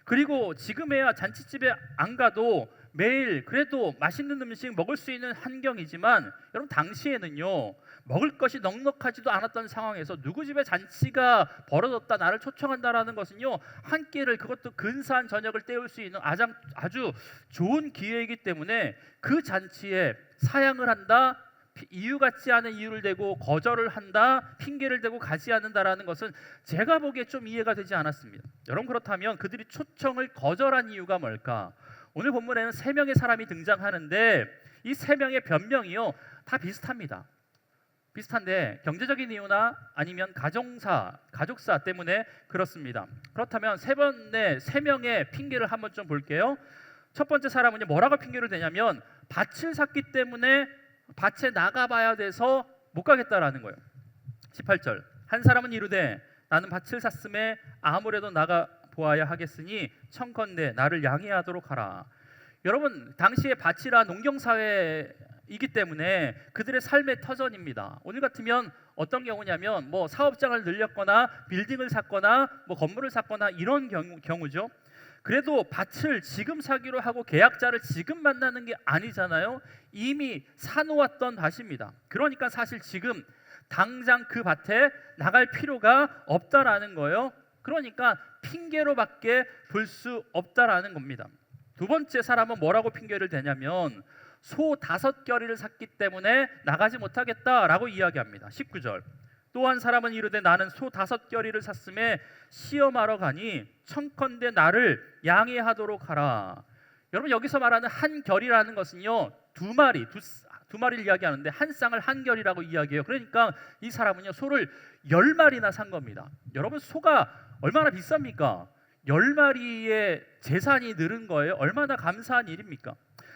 그리고 지금에야 잔치집에 안 가도 매일 그래도 맛있는 음식 먹을 수 있는 환경이지만, 여러분, 당시에는요 먹을 것이 넉넉하지도 않았던 상황에서 누구 집에 잔치가 벌어졌다, 나를 초청한다라는 것은요 한 끼를, 그것도 근사한 저녁을 때울 수 있는 아주 좋은 기회이기 때문에 그 잔치에 사양을 한다, 이유 같지 않은 이유를 대고 거절을 한다, 핑계를 대고 가지 않는다라는 것은 제가 보기에 좀 이해가 되지 않았습니다. 여러분, 그렇다면 그들이 초청을 거절한 이유가 뭘까? 오늘 본문에는 3명의 사람이 등장하는데 이 3명의 변명이요 다 비슷합니다. 비슷한데 경제적인 이유나 아니면 가족사 때문에 그렇습니다. 그렇다면 3명의 핑계를 한번 좀 볼게요. 첫 번째 사람은 뭐라고 핑계를 대냐면 밭을 샀기 때문에 밭에 나가봐야 돼서 못 가겠다라는 거예요. 18절, 한 사람은 이르되 나는 밭을 샀음에 아무래도 나가 보아야 하겠으니 청컨대 나를 양해하도록 하라. 여러분, 당시의 밭이라 농경사회이기 때문에 그들의 삶의 터전입니다. 오늘 같으면 어떤 경우냐면 뭐 사업장을 늘렸거나 빌딩을 샀거나 뭐 건물을 샀거나 이런 경우죠. 그래도 밭을 지금 사기로 하고 계약자를 지금 만나는 게 아니잖아요. 이미 사놓았던 밭입니다. 그러니까 사실 지금 당장 그 밭에 나갈 필요가 없다라는 거예요. 그러니까 핑계로밖에 볼 수 없다라는 겁니다. 두 번째 사람은 뭐라고 핑계를 대냐면 소 5겨리를 샀기 때문에 나가지 못하겠다라고 이야기합니다. 19절, 또 한 사람은 이르되 나는 소 5겨리를 샀음에 시험하러 가니 청컨대 나를 양해하도록 하라. 여러분, 여기서 말하는 한 결이라는 것은요 두 마리를 이야기하는데 한 쌍을 한 결이라고 이야기해요. 그러니까 이 사람은요 소를 10마리나 산 겁니다. 여러분, 소가 얼마나 비쌉니까? 10마리의 재산이 늘은 거예요. 얼마나 감사한 일입니까?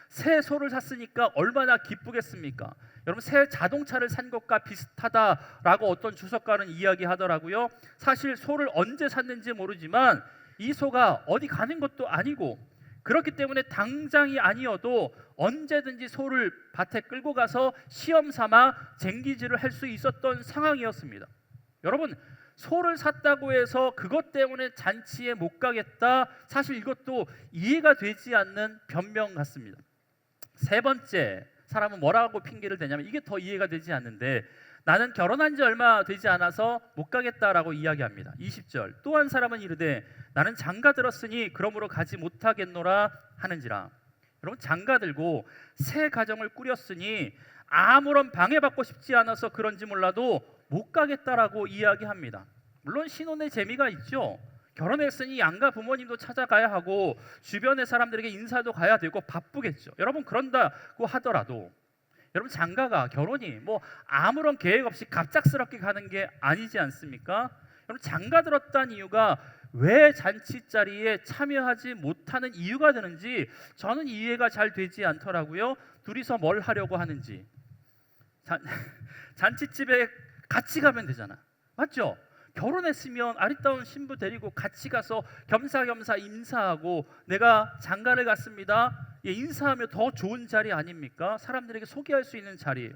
새 소를 샀으니까 얼마나 기쁘겠습니까? 여러분, 새 자동차를 산 것과 비슷하다라고 어떤 주석가는 이야기하더라고요. 사실 소를 언제 샀는지 모르지만 이 소가 어디 가는 것도 아니고, 그렇기 때문에 당장이 아니어도 언제든지 소를 밭에 끌고 가서 시험 삼아 쟁기질을 할 수 있었던 상황이었습니다. 여러분, 소를 샀다고 해서 그것 때문에 잔치에 못 가겠다, 사실 이것도 이해가 되지 않는 변명 같습니다. 세 번째 사람은 뭐라고 핑계를 대냐면 이게 더 이해가 되지 않는데 나는 결혼한 지 얼마 되지 않아서 못 가겠다라고 이야기합니다. 20절, 또 한 사람은 이르되 나는 장가 들었으니 그러므로 가지 못하겠노라 하는지라. 여러분, 장가 들고 새 가정을 꾸렸으니 아무런 방해받고 싶지 않아서 그런지 몰라도 못 가겠다라고 이야기합니다. 물론 신혼의 재미가 있죠. 결혼했으니 양가 부모님도 찾아가야 하고 주변의 사람들에게 인사도 가야 되고 바쁘겠죠. 여러분 그런다고 하더라도 여러분 장가가 결혼이 뭐 아무런 계획 없이 갑작스럽게 가는 게 아니지 않습니까? 여러분 장가 들었다는 이유가 왜 잔치 자리에 참여하지 못하는 이유가 되는지 저는 이해가 잘 되지 않더라고요. 둘이서 뭘 하려고 하는지. 잔치집에 같이 가면 되잖아. 맞죠? 결혼했으면 아리따운 신부 데리고 같이 가서 겸사겸사 인사하고 내가 장가를 갔습니다. 예, 인사하면 더 좋은 자리 아닙니까? 사람들에게 소개할 수 있는 자리.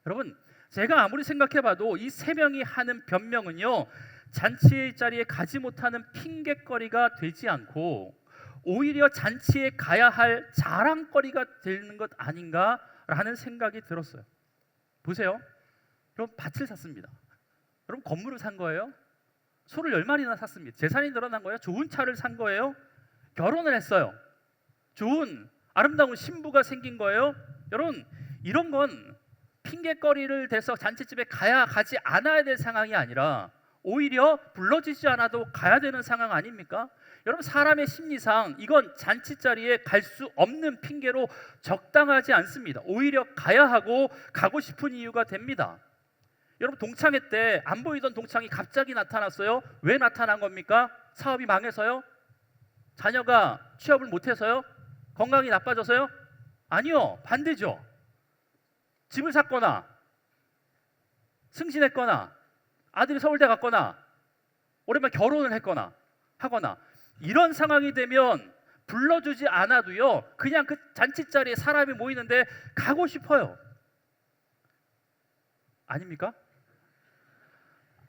여러분 제가 아무리 생각해봐도 이 세 명이 하는 변명은요 잔치 자리에 가지 못하는 핑계거리가 되지 않고 오히려 잔치에 가야 할 자랑거리가 되는 것 아닌가라는 생각이 들었어요. 보세요. 여러분 밭을 샀습니다. 여러분 건물을 산 거예요? 소를 10마리나 샀습니다. 재산이 늘어난 거예요? 좋은 차를 산 거예요? 결혼을 했어요. 좋은 아름다운 신부가 생긴 거예요? 여러분 이런 건 핑계거리를 대서 잔치집에 가지 않아야 될 상황이 아니라 오히려 불러지지 않아도 가야 되는 상황 아닙니까? 여러분 사람의 심리상 이건 잔치 자리에 갈 수 없는 핑계로 적당하지 않습니다. 오히려 가야 하고 가고 싶은 이유가 됩니다. 여러분 동창회 때 안 보이던 동창이 갑자기 나타났어요. 왜 나타난 겁니까? 사업이 망해서요? 자녀가 취업을 못해서요? 건강이 나빠져서요? 아니요, 반대죠. 집을 샀거나 승진했거나 아들이 서울대 갔거나 오랜만에 결혼을 했거나 하거나 이런 상황이 되면 불러주지 않아도요 그냥 그 잔치 자리에 사람이 모이는데 가고 싶어요. 아닙니까?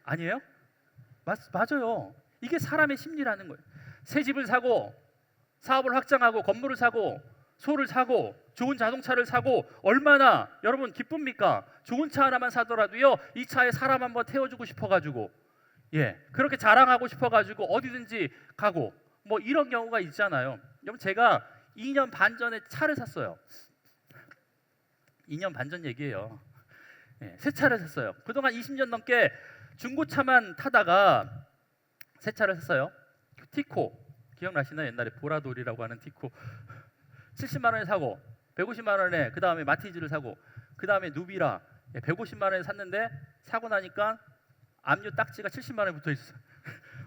아니에요? 맞아요. 이게 사람의 심리라는 거예요. 새 집을 사고 사업을 확장하고 건물을 사고 소를 사고 좋은 자동차를 사고 얼마나 여러분 기쁩니까? 좋은 차 하나만 사더라도요 이 차에 사람 한번 태워주고 싶어가지고 그렇게 자랑하고 싶어가지고 어디든지 가고 뭐 이런 경우가 있잖아요. 여러분 제가 2년 반 전에 차를 샀어요. 2년 반 전 얘기예요. 새 차를 샀어요. 그동안 20년 넘게 중고차만 타다가 새 차를 샀어요. 티코 기억나시나요? 옛날에 보라돌이라고 하는 티코 70만 원에 사고 150만 원에 그 다음에 마티즈를 사고 그 다음에 누비라 150만 원에 샀는데 사고 나니까 압류 딱지가 70만 원에 붙어 있어.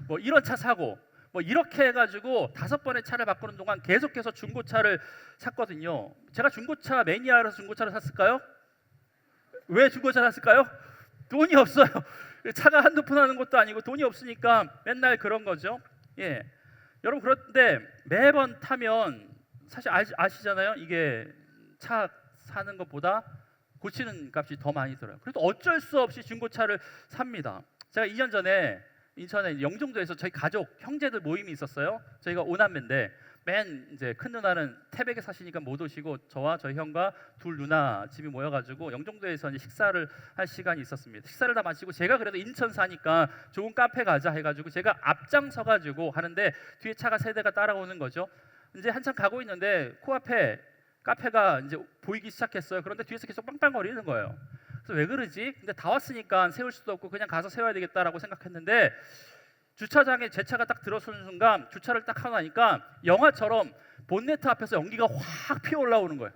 뭐 이런 차 사고 뭐 이렇게 해가지고 5번의 차를 바꾸는 동안 계속해서 중고차를 샀거든요. 제가 중고차 매니아라서 중고차를 샀을까요? 왜 중고차를 샀을까요? 돈이 없어요. 차가 한두 푼 하는 것도 아니고 돈이 없으니까 맨날 그런 거죠. 여러분 그런데 매번 타면 사실 아시잖아요. 이게 차 사는 것보다 고치는 값이 더 많이 들어요. 그래도 어쩔 수 없이 중고차를 삽니다. 제가 2년 전에 인천에 영종도에서 저희 가족 형제들 모임이 있었어요. 저희가 5남매인데 맨 이제 큰 누나는 태백에 사시니까 못 오시고 저와 저희 형과 둘 누나 집이 모여가지고 영종도에서 이제 식사를 할 시간이 있었습니다. 식사를 다 마치고 제가 그래도 인천 사니까 좋은 카페 가자 해가지고 제가 앞장서가지고 하는데 뒤에 차가 3대가 따라오는 거죠. 이제 한참 가고 있는데 코앞에 카페가 이제 보이기 시작했어요. 그런데 뒤에서 계속 빵빵거리는 거예요. 그래서 왜 그러지? 근데 다 왔으니까 세울 수도 없고 그냥 가서 세워야 되겠다라고 생각했는데 주차장에 제 차가 딱 들어서는 순간 주차를 딱 하고 나니까 영화처럼 본네트 앞에서 연기가 확 피어 올라오는 거예요.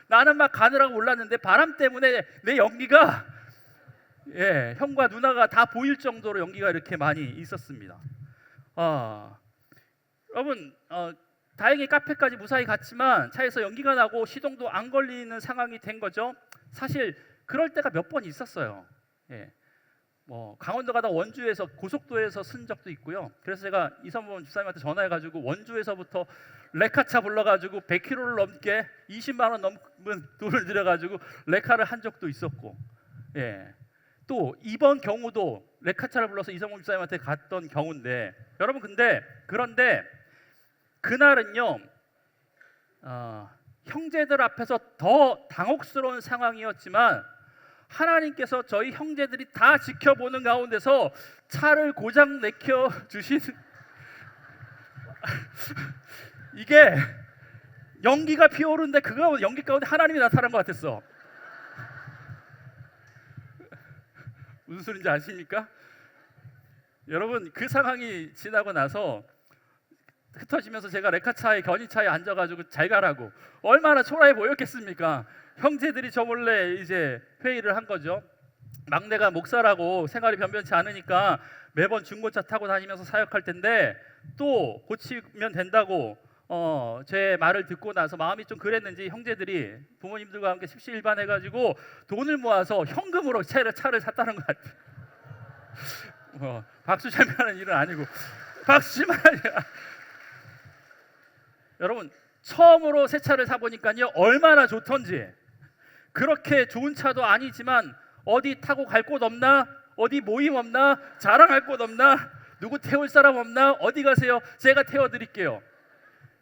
나는 막 가느라고 몰랐는데 바람 때문에 내 연기가 형과 누나가 다 보일 정도로 연기가 이렇게 많이 있었습니다. 여러분 다행히 카페까지 무사히 갔지만 차에서 연기가 나고 시동도 안 걸리는 상황이 된 거죠. 사실 그럴 때가 몇 번 있었어요. 뭐 강원도 가다 원주에서 고속도로에서 쓴 적도 있고요. 그래서 제가 이선범 집사님한테 전화해가지고 원주에서부터 레카차 불러가지고 100km를 넘게 20만 원 넘는 돈을 들여가지고 레카를 한 적도 있었고, 또 이번 경우도 레카차를 불러서 이선범 집사님한테 갔던 경우인데 여러분 그런데 그날은요 형제들 앞에서 더 당혹스러운 상황이었지만 하나님께서 저희 형제들이 다 지켜보는 가운데서 차를 고장 내켜 주시는 이게 연기가 피어오르는데 그거 연기 가운데 하나님이 나타난 것 같았어. 무슨 소리인지 아십니까? 여러분 그 상황이 지나고 나서 흩어지면서 제가 레카차에 견인차에 앉아가지고 잘 가라고 얼마나 초라해 보였겠습니까? 형제들이 저 몰래 이제 회의를 한 거죠. 막내가 목사라고 생활이 변변치 않으니까 매번 중고차 타고 다니면서 사역할 텐데 또 고치면 된다고 제 말을 듣고 나서 마음이 좀 그랬는지 형제들이 부모님들과 함께 십시일반해가지고 돈을 모아서 현금으로 차를 샀다는 거 같아요. 박수 칠 만한 일은 아니고 박수 칠 만한 일. 여러분 처음으로 새 차를 사보니까요 얼마나 좋던지. 그렇게 좋은 차도 아니지만 어디 타고 갈 곳 없나? 어디 모임 없나? 자랑할 곳 없나? 누구 태울 사람 없나? 어디 가세요? 제가 태워드릴게요.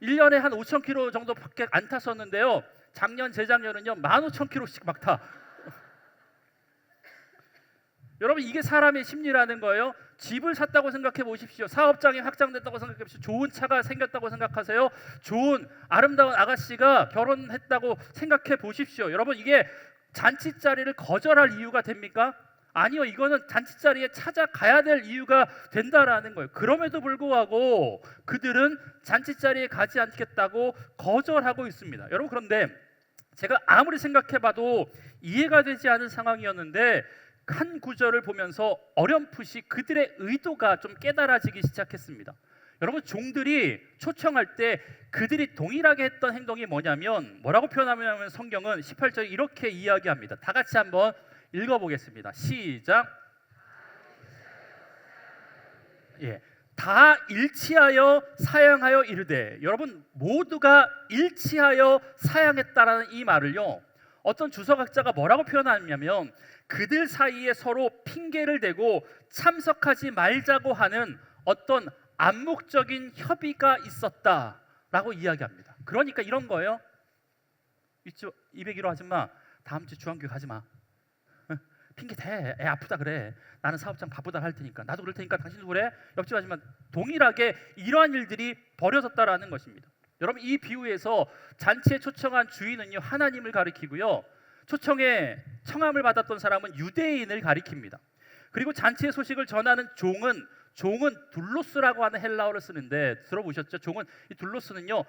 1년에 한 5,000km 정도밖에 안 탔었는데요. 작년 재작년은요 15,000km씩 막 타. 여러분 이게 사람의 심리라는 거예요. 집을 샀다고 생각해 보십시오. 사업장이 확장됐다고 생각해 보십시오. 좋은 차가 생겼다고 생각하세요. 좋은 아름다운 아가씨가 결혼했다고 생각해 보십시오. 여러분 이게 잔치 자리를 거절할 이유가 됩니까? 아니요. 이거는 잔치 자리에 찾아가야 될 이유가 된다라는 거예요. 그럼에도 불구하고 그들은 잔치 자리에 가지 않겠다고 거절하고 있습니다. 여러분 그런데 제가 아무리 생각해 봐도 이해가 되지 않은 상황이었는데 한 구절을 보면서 어렴풋이 그들의 의도가 좀 깨달아지기 시작했습니다. 여러분 종들이 초청할 때 그들이 동일하게 했던 행동이 뭐라고 표현하냐면 성경은 18절에 이렇게 이야기합니다. 다 같이 한번 읽어보겠습니다. 시작. 다 일치하여 사양하여 이르되. 여러분 모두가 일치하여 사양했다라는 이 말을요 어떤 주석학자가 뭐라고 표현하냐면 그들 사이에 서로 핑계를 대고 참석하지 말자고 하는 어떤 암묵적인 협의가 있었다라고 이야기합니다. 그러니까 이런 거예요. 201호 아줌마 다음 주 주한교회 가지 마. 핑계 대. 애 아프다 그래. 나는 사업장 바쁘다 할 테니까. 나도 그럴 테니까 당신도 그래. 옆집 아줌마 동일하게 이러한 일들이 벌어졌다라는 것입니다. 여러분 이 비유에서 잔치에 초청한 주인은요 하나님을 가리키고요. 초청에 청함을 받았던 사람은 유대인을 가리킵니다. 그리고 잔치의 소식을 전하는 종은 둘로스라고 하는 헬라어를 쓰는데 들어보셨죠? 이 둘로스는요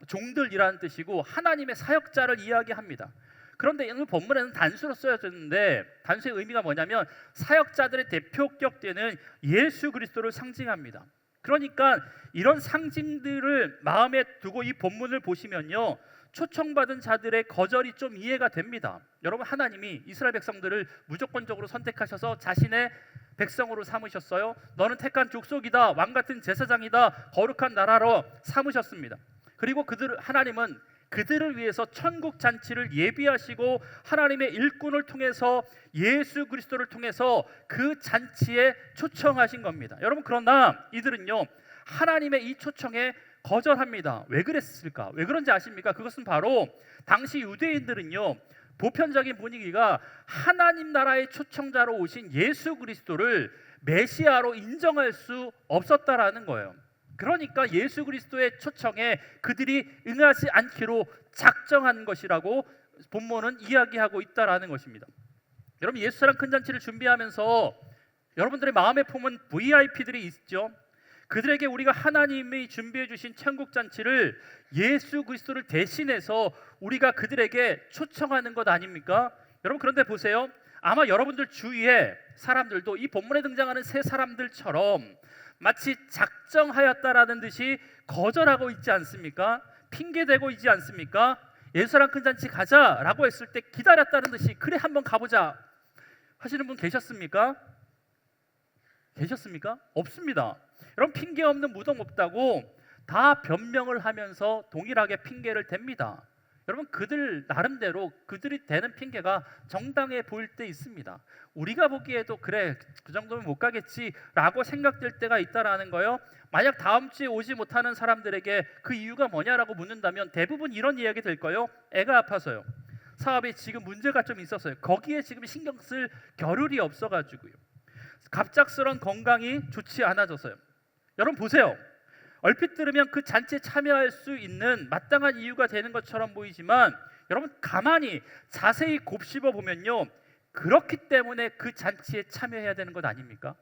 종들이라는 뜻이고 하나님의 사역자를 이야기합니다. 그런데 오늘 본문에는 단수로 쓰여졌는데 단수의 의미가 뭐냐면 사역자들의 대표격되는 예수 그리스도를 상징합니다. 그러니까 이런 상징들을 마음에 두고 이 본문을 보시면요 초청받은 자들의 거절이 좀 이해가 됩니다. 여러분 하나님이 이스라엘 백성들을 무조건적으로 선택하셔서 자신의 백성으로 삼으셨어요. 너는 택한 족속이다. 왕같은 제사장이다. 거룩한 나라로 삼으셨습니다. 그리고 하나님은 그들을 위해서 천국 잔치를 예비하시고 하나님의 일꾼을 통해서 예수 그리스도를 통해서 그 잔치에 초청하신 겁니다. 여러분 그러나 이들은요 하나님의 이 초청에 거절합니다. 왜 그랬을까? 왜 그런지 아십니까? 그것은 바로 당시 유대인들은요 보편적인 분위기가 하나님 나라의 초청자로 오신 예수 그리스도를 메시아로 인정할 수 없었다라는 거예요. 그러니까 예수 그리스도의 초청에 그들이 응하지 않기로 작정한 것이라고 본문은 이야기하고 있다라는 것입니다. 여러분 예수사랑 큰 잔치를 준비하면서 여러분들의 마음에 품은 VIP들이 있죠. 그들에게 우리가 하나님이 준비해 주신 천국 잔치를 예수 그리스도를 대신해서 우리가 그들에게 초청하는 것 아닙니까? 여러분 그런데 보세요. 아마 여러분들 주위에 사람들도 이 본문에 등장하는 세 사람들처럼 마치 작정하였다라는 듯이 거절하고 있지 않습니까? 핑계대고 있지 않습니까? 예수랑 큰 잔치 가자라고 했을 때 기다렸다는 듯이 그래 한번 가보자 하시는 분 계셨습니까? 없습니다. 여러분 핑계 없는 무덤 없다고 다 변명을 하면서 동일하게 핑계를 댑니다. 여러분 그들 나름대로 그들이 대는 핑계가 정당해 보일 때 있습니다. 우리가 보기에도 그래 그 정도면 못 가겠지라고 생각될 때가 있다라는 거예요. 만약 다음 주에 오지 못하는 사람들에게 그 이유가 뭐냐라고 묻는다면 대부분 이런 이야기 될 거예요. 애가 아파서요. 사업에 지금 문제가 좀 있었어요. 거기에 지금 신경 쓸 겨를이 없어가지고요. 갑작스런 건강이 좋지 않아져서요. 여러분 보세요. 얼핏 들으면 그 잔치에 참여할 수 있는 마땅한 이유가 되는 것처럼 보이지만 여러분 가만히 자세히 곱씹어 보면요 그렇기 때문에 그 잔치에 참여해야 되는 것 아닙니까?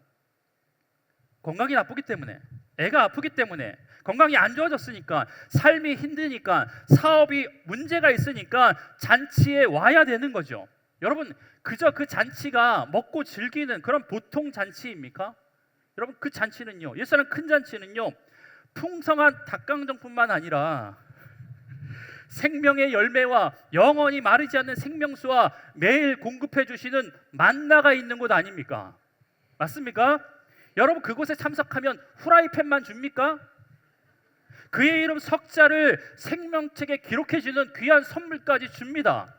건강이 나쁘기 때문에, 애가 아프기 때문에, 건강이 안 좋아졌으니까, 삶이 힘드니까, 사업이 문제가 있으니까 잔치에 와야 되는 거죠. 여러분, 그저 그 잔치가 먹고 즐기는 그런 보통 잔치입니까? 여러분, 그 잔치는요, 옛사람 큰 잔치는요, 풍성한 닭강정뿐만 아니라 생명의 열매와 영원히 마르지 않는 생명수와 매일 공급해 주시는 만나가 있는 곳 아닙니까? 맞습니까? 여러분, 그곳에 참석하면 후라이팬만 줍니까? 그의 이름 석자를 생명책에 기록해 주는 귀한 선물까지 줍니다.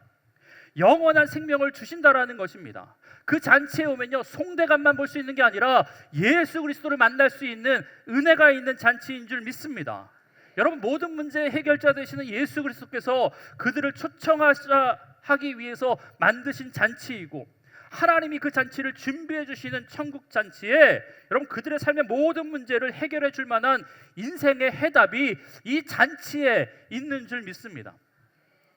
영원한 생명을 주신다라는 것입니다. 그 잔치에 오면요, 송대관만 볼 수 있는 게 아니라 예수 그리스도를 만날 수 있는 은혜가 있는 잔치인 줄 믿습니다. 여러분, 모든 문제의 해결자 되시는 예수 그리스도께서 그들을 초청하기 위해서 만드신 잔치이고, 하나님이 그 잔치를 준비해 주시는 천국 잔치에 여러분, 그들의 삶의 모든 문제를 해결해 줄 만한 인생의 해답이 이 잔치에 있는 줄 믿습니다.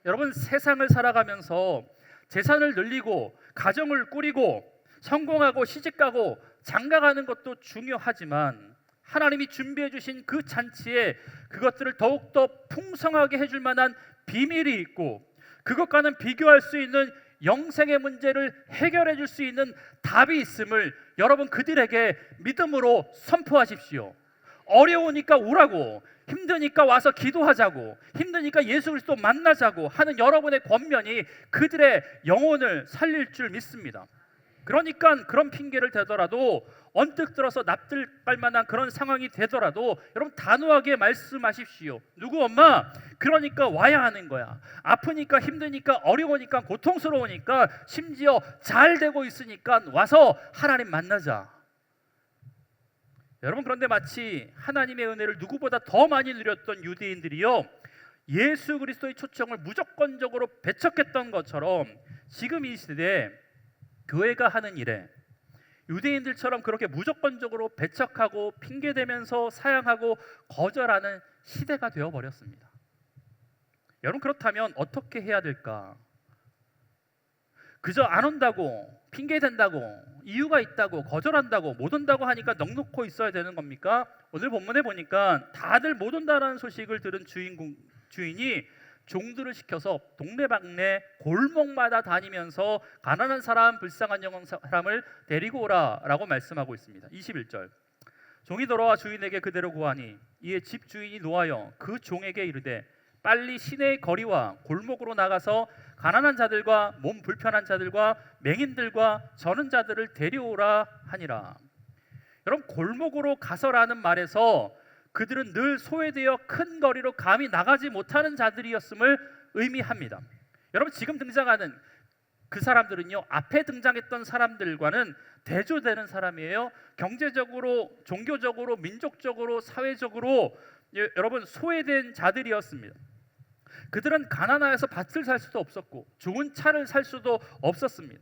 여러분, 세상을 살아가면서 재산을 늘리고 가정을 꾸리고 성공하고 시집가고 장가가는 것도 중요하지만 하나님이 준비해 주신 그 잔치에 그것들을 더욱더 풍성하게 해줄 만한 비밀이 있고, 그것과는 비교할 수 있는 영생의 문제를 해결해 줄 수 있는 답이 있음을 여러분, 그들에게 믿음으로 선포하십시오. 어려우니까 오라고, 힘드니까 와서 기도하자고, 힘드니까 예수 그리스도 만나자고 하는 여러분의 권면이 그들의 영혼을 살릴 줄 믿습니다. 그러니까 그런 핑계를 대더라도, 언뜻 들어서 납득할 만한 그런 상황이 되더라도 여러분, 단호하게 말씀하십시오. 누구 엄마? 그러니까 와야 하는 거야. 아프니까, 힘드니까, 어려우니까, 고통스러우니까, 심지어 잘 되고 있으니까 와서 하나님 만나자. 여러분, 그런데 마치 하나님의 은혜를 누구보다 더 많이 누렸던 유대인들이요, 예수 그리스도의 초청을 무조건적으로 배척했던 것처럼 지금 이 시대에 교회가 하는 일에 유대인들처럼 그렇게 무조건적으로 배척하고 핑계대면서 사양하고 거절하는 시대가 되어버렸습니다. 여러분, 그렇다면 어떻게 해야 될까? 그저 안 온다고, 핑계댄다고, 이유가 있다고, 거절한다고, 못 온다고 하니까 넋놓고 있어야 되는 겁니까? 오늘 본문에 보니까 다들 못 온다라는 소식을 들은 주인이 종들을 시켜서 동네방네 골목마다 다니면서 가난한 사람, 불쌍한 영혼 사람을 데리고 오라라고 말씀하고 있습니다. 21절, 종이 돌아와 주인에게 그대로 구하니 이에 집 주인이 노하여 그 종에게 이르되 빨리 시내의 거리와 골목으로 나가서 가난한 자들과 몸 불편한 자들과 맹인들과 저는 자들을 데려오라 하니라. 여러분, 골목으로 가서라는 말에서 그들은 늘 소외되어 큰 거리로 감히 나가지 못하는 자들이었음을 의미합니다. 여러분, 지금 등장하는 그 사람들은요, 앞에 등장했던 사람들과는 대조되는 사람이에요. 경제적으로, 종교적으로, 민족적으로, 사회적으로 여러분, 소외된 자들이었습니다. 그들은 가난하여서 밭을 살 수도 없었고 좋은 차를 살 수도 없었습니다.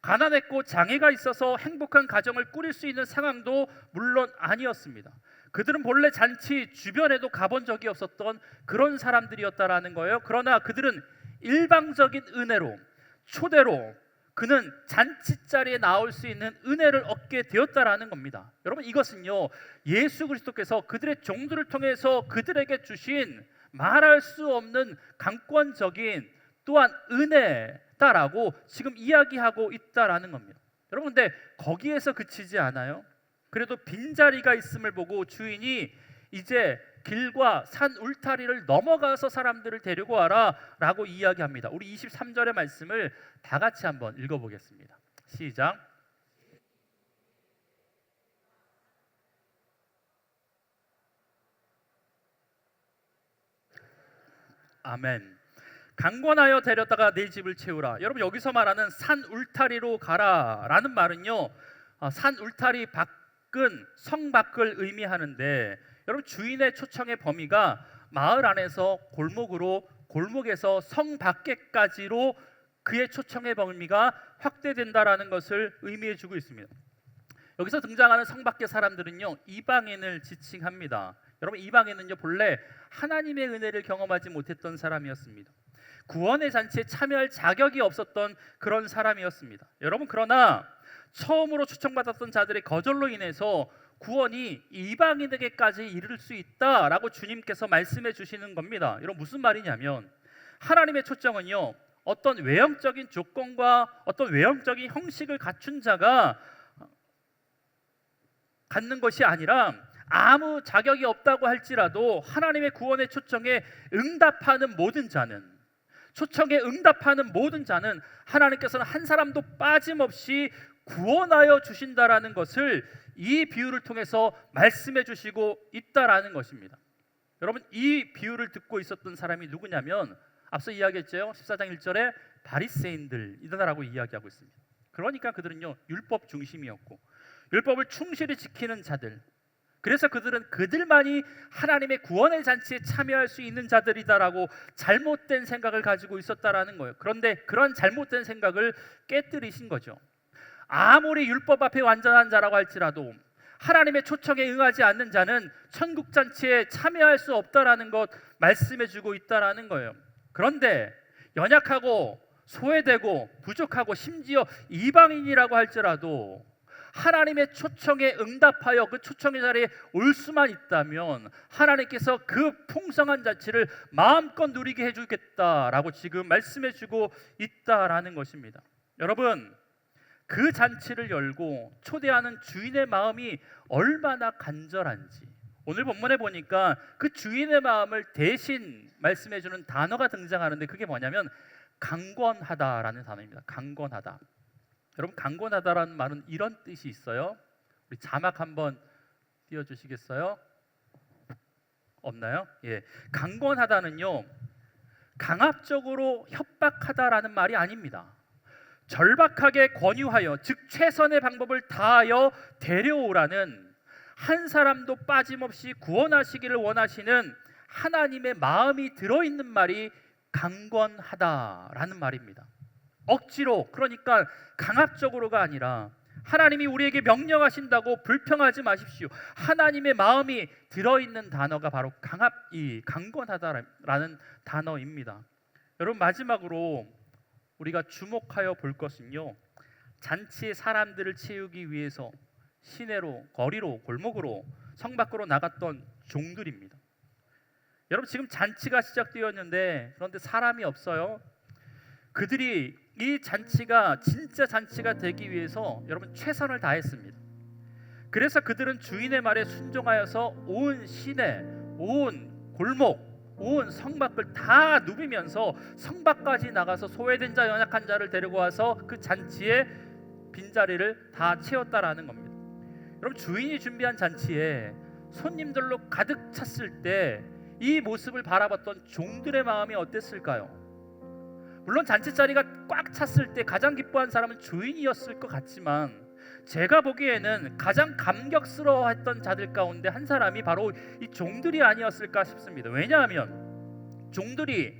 가난했고 장애가 있어서 행복한 가정을 꾸릴 수 있는 상황도 물론 아니었습니다. 그들은 본래 잔치 주변에도 가본 적이 없었던 그런 사람들이었다라는 거예요. 그러나 그들은 일방적인 은혜로, 초대로 그는 잔치 자리에 나올 수 있는 은혜를 얻게 되었다라는 겁니다. 여러분, 이것은요, 예수 그리스도께서 그들의 종들을 통해서 그들에게 주신 말할 수 없는 강권적인 또한 은혜다라고 지금 이야기하고 있다라는 겁니다. 여러분, 근데 거기에서 그치지 않아요. 그래도 빈자리가 있음을 보고 주인이 이제 길과 산 울타리를 넘어가서 사람들을 데리고 와라 라고 이야기합니다. 우리 23절의 말씀을 다 같이 한번 읽어보겠습니다. 시작. 아멘. 강권하여 데려다가 내 집을 채우라. 여러분, 여기서 말하는 산 울타리로 가라라는 말은요, 산 울타리 밖은 성 밖을 의미하는데, 여러분, 주인의 초청의 범위가 마을 안에서 골목으로, 골목에서 성 밖에까지로 그의 초청의 범위가 확대된다라는 것을 의미해주고 있습니다. 여기서 등장하는 성 밖의 사람들은요, 이방인을 지칭합니다. 여러분, 이방인은요, 본래 하나님의 은혜를 경험하지 못했던 사람이었습니다. 구원의 잔치에 참여할 자격이 없었던 그런 사람이었습니다. 여러분, 그러나 처음으로 초청받았던 자들의 거절로 인해서 구원이 이방인에게까지 이를 수 있다라고 주님께서 말씀해 주시는 겁니다. 이런 무슨 말이냐면, 하나님의 초청은요, 어떤 외형적인 조건과 어떤 외형적인 형식을 갖춘 자가 갖는 것이 아니라, 아무 자격이 없다고 할지라도 하나님의 구원의 초청에 응답하는 모든 자는, 초청에 응답하는 모든 자는 하나님께서는 한 사람도 빠짐없이 구원하여 주신다라는 것을 이 비유를 통해서 말씀해 주시고 있다라는 것입니다. 여러분, 이 비유를 듣고 있었던 사람이 누구냐면, 앞서 이야기했죠. 14장 1절에 바리새인들이다라고 이야기하고 있습니다. 그러니까 그들은요, 율법 중심이었고 율법을 충실히 지키는 자들, 그래서 그들은 그들만이 하나님의 구원의 잔치에 참여할 수 있는 자들이다라고 잘못된 생각을 가지고 있었다라는 거예요. 그런데 그런 잘못된 생각을 깨뜨리신 거죠. 아무리 율법 앞에 완전한 자라고 할지라도 하나님의 초청에 응하지 않는 자는 천국 잔치에 참여할 수 없다라는 것 말씀해 주고 있다라는 거예요. 그런데 연약하고 소외되고 부족하고 심지어 이방인이라고 할지라도 하나님의 초청에 응답하여 그 초청의 자리에 올 수만 있다면 하나님께서 그 풍성한 잔치를 마음껏 누리게 해주겠다라고 지금 말씀해 주고 있다라는 것입니다. 여러분, 그 잔치를 열고 초대하는 주인의 마음이 얼마나 간절한지, 오늘 본문에 보니까 그 주인의 마음을 대신 말씀해 주는 단어가 등장하는데, 그게 뭐냐면 강권하다라는 단어입니다. 강권하다. 여러분, 강권하다라는 말은 이런 뜻이 있어요. 우리 자막 한번 띄워주시겠어요? 없나요? 예, 강권하다는요, 강압적으로 협박하다라는 말이 아닙니다. 절박하게 권유하여, 즉 최선의 방법을 다하여 데려오라는, 한 사람도 빠짐없이 구원하시기를 원하시는 하나님의 마음이 들어있는 말이 강권하다라는 말입니다. 억지로, 그러니까 강압적으로가 아니라 하나님이 우리에게 명령하신다고 불평하지 마십시오. 하나님의 마음이 들어있는 단어가 바로 강권하다라는 단어입니다. 여러분, 마지막으로 우리가 주목하여 볼 것은요, 잔치의 사람들을 채우기 위해서 시내로, 거리로, 골목으로, 성 밖으로 나갔던 종들입니다. 여러분, 지금 잔치가 시작되었는데 그런데 사람이 없어요. 그들이 이 잔치가 진짜 잔치가 되기 위해서 여러분 최선을 다했습니다. 그래서 그들은 주인의 말에 순종하여서 온 시내, 온 골목, 온 성밖을 다 누비면서 성밖까지 나가서 소외된 자, 연약한 자를 데리고 와서 그 잔치의 빈자리를 다 채웠다라는 겁니다. 여러분, 주인이 준비한 잔치에 손님들로 가득 찼을 때 이 모습을 바라봤던 종들의 마음이 어땠을까요? 물론 잔치 자리가 꽉 찼을 때 가장 기뻐한 사람은 주인이었을 것 같지만, 제가 보기에는 가장 감격스러워했던 자들 가운데 한 사람이 바로 이 종들이 아니었을까 싶습니다. 왜냐하면 종들이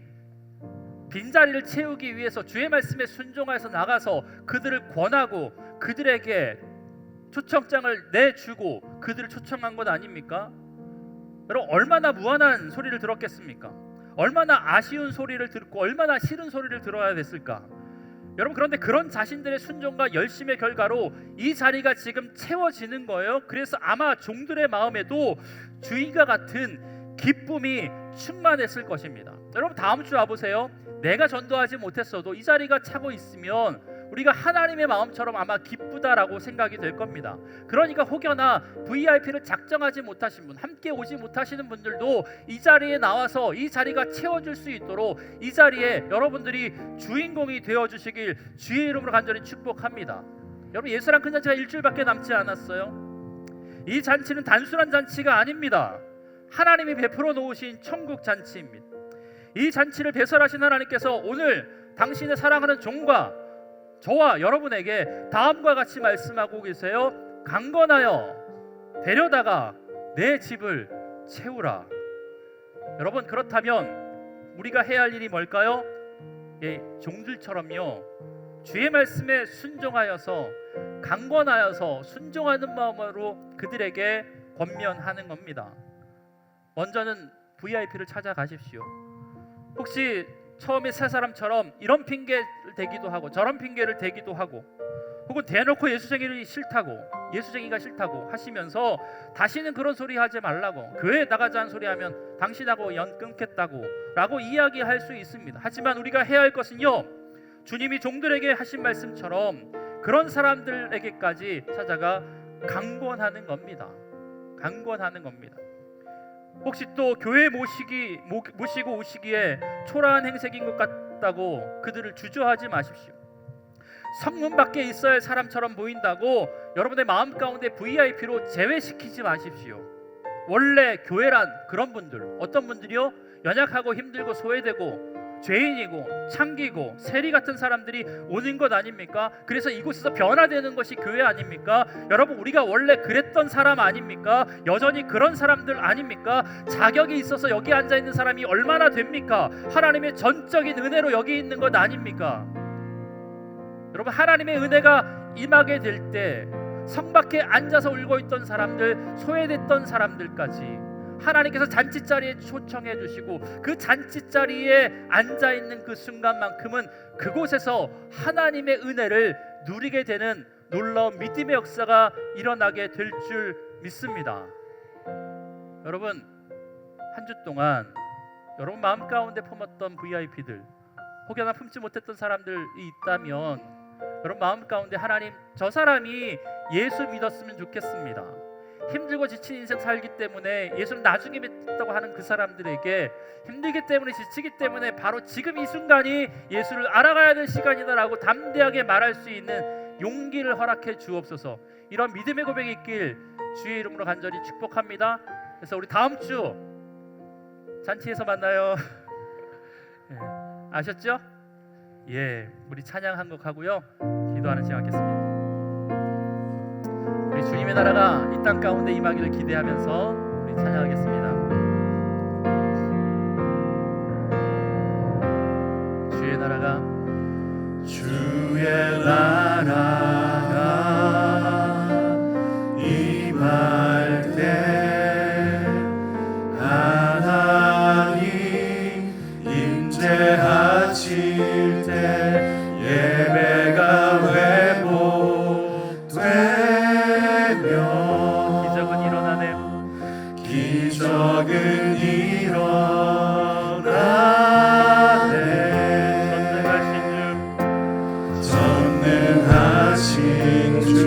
빈자리를 채우기 위해서 주의 말씀에 순종해서 나가서 그들을 권하고 그들에게 초청장을 내주고 그들을 초청한 것 아닙니까? 여러분, 얼마나 무한한 소리를 들었겠습니까? 얼마나 아쉬운 소리를 듣고 얼마나 싫은 소리를 들어야 됐을까? 여러분, 그런데 그런 자신들의 순종과 열심의 결과로 이 자리가 지금 채워지는 거예요. 그래서 아마 종들의 마음에도 주인과 같은 기쁨이 충만했을 것입니다. 여러분, 다음 주 와보세요. 내가 전도하지 못했어도 이 자리가 차고 있으면 우리가 하나님의 마음처럼 아마 기쁘다라고 생각이 될 겁니다. 그러니까 혹여나 VIP를 작정하지 못하신 분, 함께 오지 못하시는 분들도 이 자리에 나와서 이 자리가 채워질 수 있도록 이 자리에 여러분들이 주인공이 되어주시길 주의 이름으로 간절히 축복합니다. 여러분, 예수랑 큰 잔치가 일주일밖에 남지 않았어요. 이 잔치는 단순한 잔치가 아닙니다. 하나님이 베풀어 놓으신 천국 잔치입니다. 이 잔치를 배설하신 하나님께서 오늘 당신의 사랑하는 종과 저와 여러분에게 다음과 같이 말씀하고 계세요. 강건하여 데려다가 내 집을 채우라. 여러분, 그렇다면 우리가 해야 할 일이 뭘까요? 예, 종들처럼요, 주의 말씀에 순종하여서 강건하여서 순종하는 마음으로 그들에게 권면하는 겁니다. 먼저는 VIP를 찾아가십시오. 혹시 처음에 세 사람처럼 이런 핑계를 대기도 하고 저런 핑계를 대기도 하고 혹은 대놓고 예수쟁이가 싫다고 하시면서 다시는 그런 소리 하지 말라고, 교회 나가자는 소리 하면 당신하고 연 끊겠다고 라고 이야기할 수 있습니다. 하지만 우리가 해야 할 것은요, 주님이 종들에게 하신 말씀처럼 그런 사람들에게까지 찾아가 강권하는 겁니다. 강권하는 겁니다. 혹시 또 교회 모시고 오시기에 초라한 행색인 것 같다고 그들을 주저하지 마십시오. 성문 밖에 있어야 할 사람처럼 보인다고 여러분의 마음 가운데 VIP로 제외시키지 마십시오. 원래 교회란 그런 분들, 어떤 분들이요? 연약하고 힘들고 소외되고 죄인이고 창기고 세리 같은 사람들이 오는 것 아닙니까? 그래서 이곳에서 변화되는 것이 교회 아닙니까? 여러분, 우리가 원래 그랬던 사람 아닙니까? 여전히 그런 사람들 아닙니까? 자격이 있어서 여기 앉아 있는 사람이 얼마나 됩니까? 하나님의 전적인 은혜로 여기 있는 것 아닙니까? 여러분, 하나님의 은혜가 임하게 될 때 성 밖에 앉아서 울고 있던 사람들, 소외됐던 사람들까지 하나님께서 잔치자리에 초청해 주시고 그 잔치자리에 앉아 있는 그 순간만큼은 그곳에서 하나님의 은혜를 누리게 되는 놀라운 믿음의 역사가 일어나게 될 줄 믿습니다. 여러분, 한 주 동안 여러분 마음 가운데 품었던 VIP들, 혹여나 품지 못했던 사람들이 있다면 여러분 마음 가운데 하나님, 저 사람이 예수 믿었으면 좋겠습니다. 힘들고 지친 인생 살기 때문에 예수를 나중에 믿었다고 하는 그 사람들에게 힘들기 때문에, 지치기 때문에 바로 지금 이 순간이 예수를 알아가야 될 시간이다라고 담대하게 말할 수 있는 용기를 허락해 주옵소서. 이런 믿음의 고백이 있길 주의 이름으로 간절히 축복합니다. 그래서 우리 다음 주 잔치에서 만나요. 예, 아셨죠? 예, 우리 찬양 한 곡 하고요, 기도하는 시간 갖겠습니다. 우리 주님의 나라가 이 땅 가운데 임하기를 기대하면서 우리 찬양하겠습니다. 주의 나라가 임할 때 하나님 임재하실 때 예배가 회복되며 기적은 일어나네. 기적은 일어나네. 전능하신 주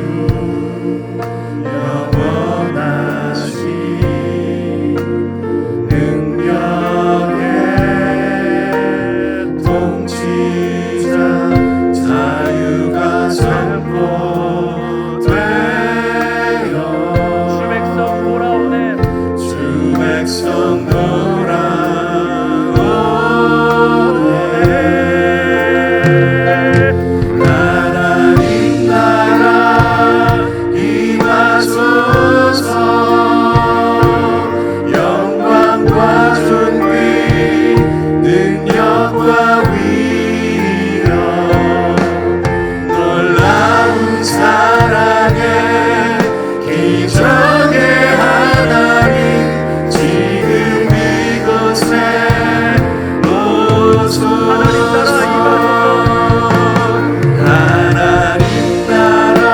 영원하신 능력의 통치자 자유가 선포되어 주 백성 돌아오네. 주 백성 돌아오네. 하나님 나라 임하소서. 영광과 존귀 능력과 위력 놀라운 사랑의 기적의 하나님 지금 이곳에 오소서. 하나님 나라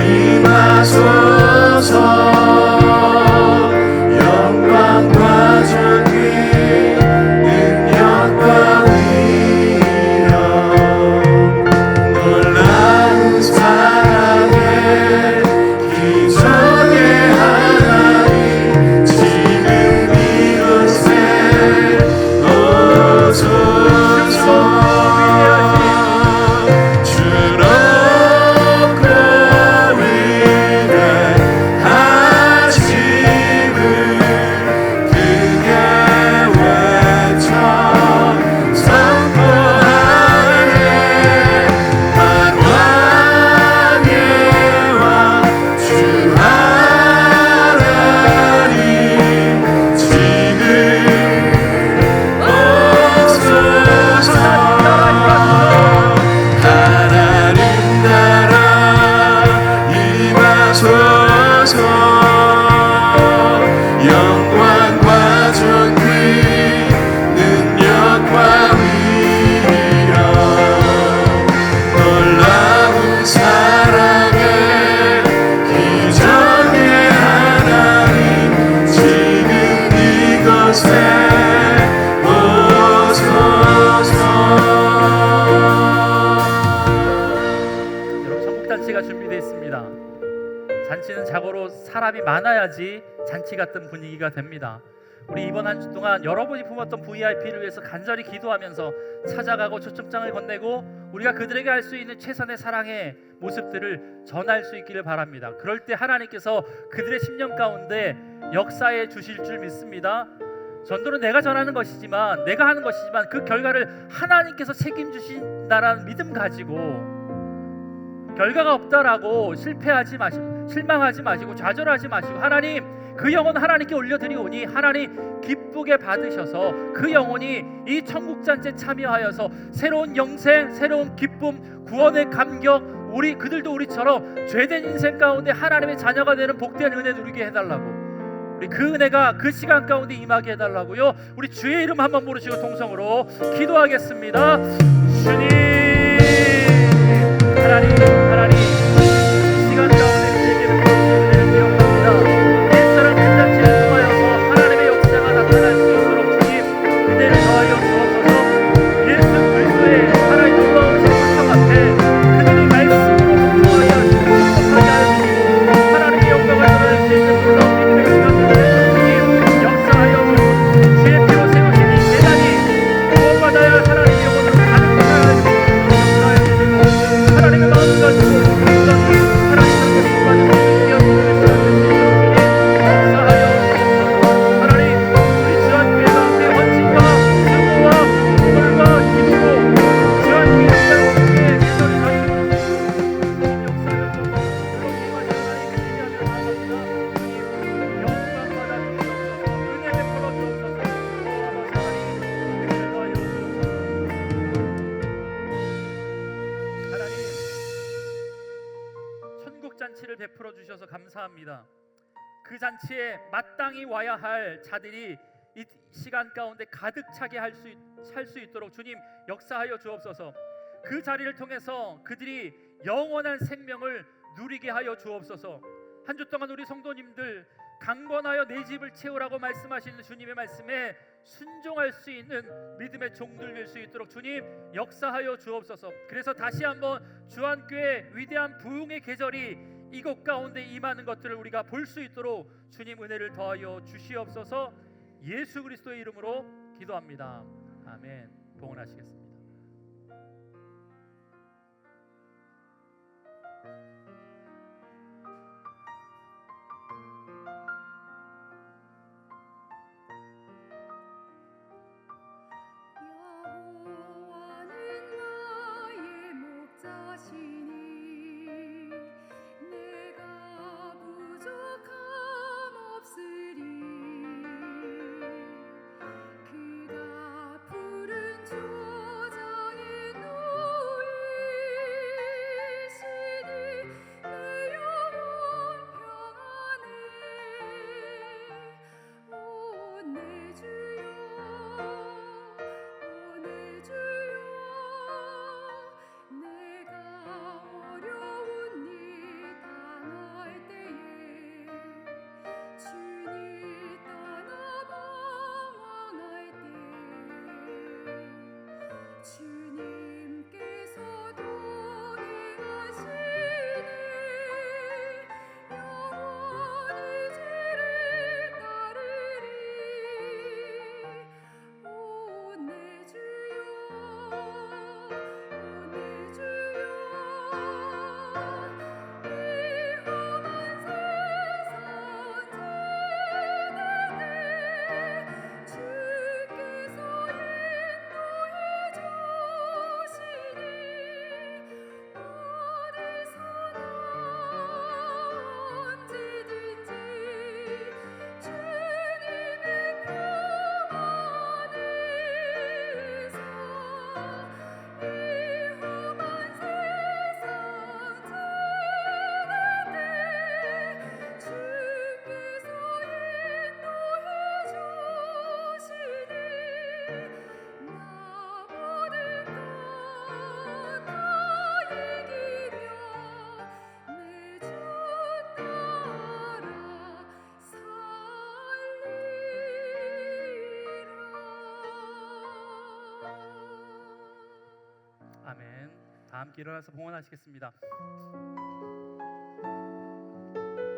임하소서. 영광과 존귀 능력과 위력 놀라운 사랑의 기적의 하나님 지금 이곳에 오소서. 주롭고 위대하심을 크게 외쳐 선포하네. 만왕의 왕 주 하나님 지금 오소서. 하나님 나라 임하소서. 영광과 존귀 능력과 잔치는 자고로 사람이 많아야지 잔치 같은 분위기가 됩니다. 우리 이번 한 주 동안 여러분이 품었던 VIP를 위해서 간절히 기도하면서 찾아가고 초청장을 건네고 우리가 그들에게 할 수 있는 최선의 사랑의 모습들을 전할 수 있기를 바랍니다. 그럴 때 하나님께서 그들의 심령 가운데 역사해 주실 줄 믿습니다. 전도는 내가 전하는 것이지만, 내가 하는 것이지만 그 결과를 하나님께서 책임주신다라는 믿음 가지고, 결과가 없다라고 실패하지 마시고, 실망하지 마시고, 좌절하지 마시고, 하나님 그 영혼 하나님께 올려드리오니 하나님 기쁘게 받으셔서 그 영혼이 이 천국 잔치에 참여하여서 새로운 영생, 새로운 기쁨, 구원의 감격, 우리 그들도 우리처럼 죄된 인생 가운데 하나님의 자녀가 되는 복된 은혜 누리게 해달라고, 우리 그 은혜가 그 시간 가운데 임하게 해달라고요. 우리 주의 이름 한번 부르시고 동성으로 기도하겠습니다. 주님, 하나님, 하나님, 이 시간 가운데 그에게 은혜를 기억합니다. 옛사랑 큰 잔치를 통하여서 하나님의 역사가 나타날 수 있도록 주님 은혜를 더하여 주옵소서. 예수 그리스도의 하나님 놀라우신 사랑 앞에 그들이 말씀으로 통하여 하시고 행복하게 하여 주시고 하나님의 영광을 드러낼 수 있는 놀라운 믿음의 시간들을 주님 역사하여 주옵소서. 주의 피로 세우신 이 재단이 구원받아야 할 하나님의 영혼으로 가득하여 주옵소서. 역사하여 주시고 하나님의 마음 가지고 온전히 하나님 앞에 수많은 믿음의 시간들을 시작할 수 있도록 주님 역사하여 주옵소서. 하나님 우리 주한교회 가운데 헌신과 수고와 공헌과 기도 주한교회 시간의 예전을 가지고 주님 역사하여 주옵소서. 그렇게 하나님 기대하며 나아갑니다. 주님 영광 받아 주옵소서. 은혜 베풀어 주옵소서. 아버지 하나님 은혜를 더하여 주옵소서. 하나님 천국 잔치를 베풀어 주셔서 감사합니다. 그 잔치에 마땅히 와야 할 자들이 이 시간 가운데 가득 차게 할 수 있도록 주님 역사하여 주옵소서. 그 자리를 통해서 그들이 영원한 생명을 누리게 하여 주옵소서. 한 주 동안 우리 성도님들 강건하여 내 집을 채우라고 말씀하시는 주님의 말씀에 순종할 수 있는 믿음의 종들 될 수 있도록 주님 역사하여 주옵소서. 그래서 다시 한번 주한교회 위대한 부흥의 계절이 이곳 가운데 임하는 것들을 우리가 볼 수 있도록 주님 은혜를 더하여 주시옵소서. 예수 그리스도의 이름으로 기도합니다. 아멘. 봉헌하시겠습니다. 여호와는 나의 목자시니 내가 부족함 없으리. 그가 푸른 초장에 놓이시니 내 영혼 평안해. 오 내 주여, 내 주여, 내가 어려운 일 당할 때에 주님 떠나 방황할 때 주님께서 동행하시네. 영원히 주를 따르리. 오 내 주여, 내 주여, 이 험한 세상 지날 때 주께서 인도해 주시니 어디서나 언제든지 주님의 품 안에서 이 험한 세상 지날 때 주께서 인도해 주시니 나 모든 것 다 이기며 내 주 따라 살리라. 아멘. 다 함께 일어나서 봉헌하시겠습니다. 내 주 따라 살리라. 아멘. 다 함께 일어나서 봉헌하시겠습니다. 아멘. 다 함께 일어나서 봉헌하시겠습니다. 아멘. 다 함께 일어나서 봉헌하시겠습니다. 아멘. 다 함께 일어나서 봉헌하시겠습니다.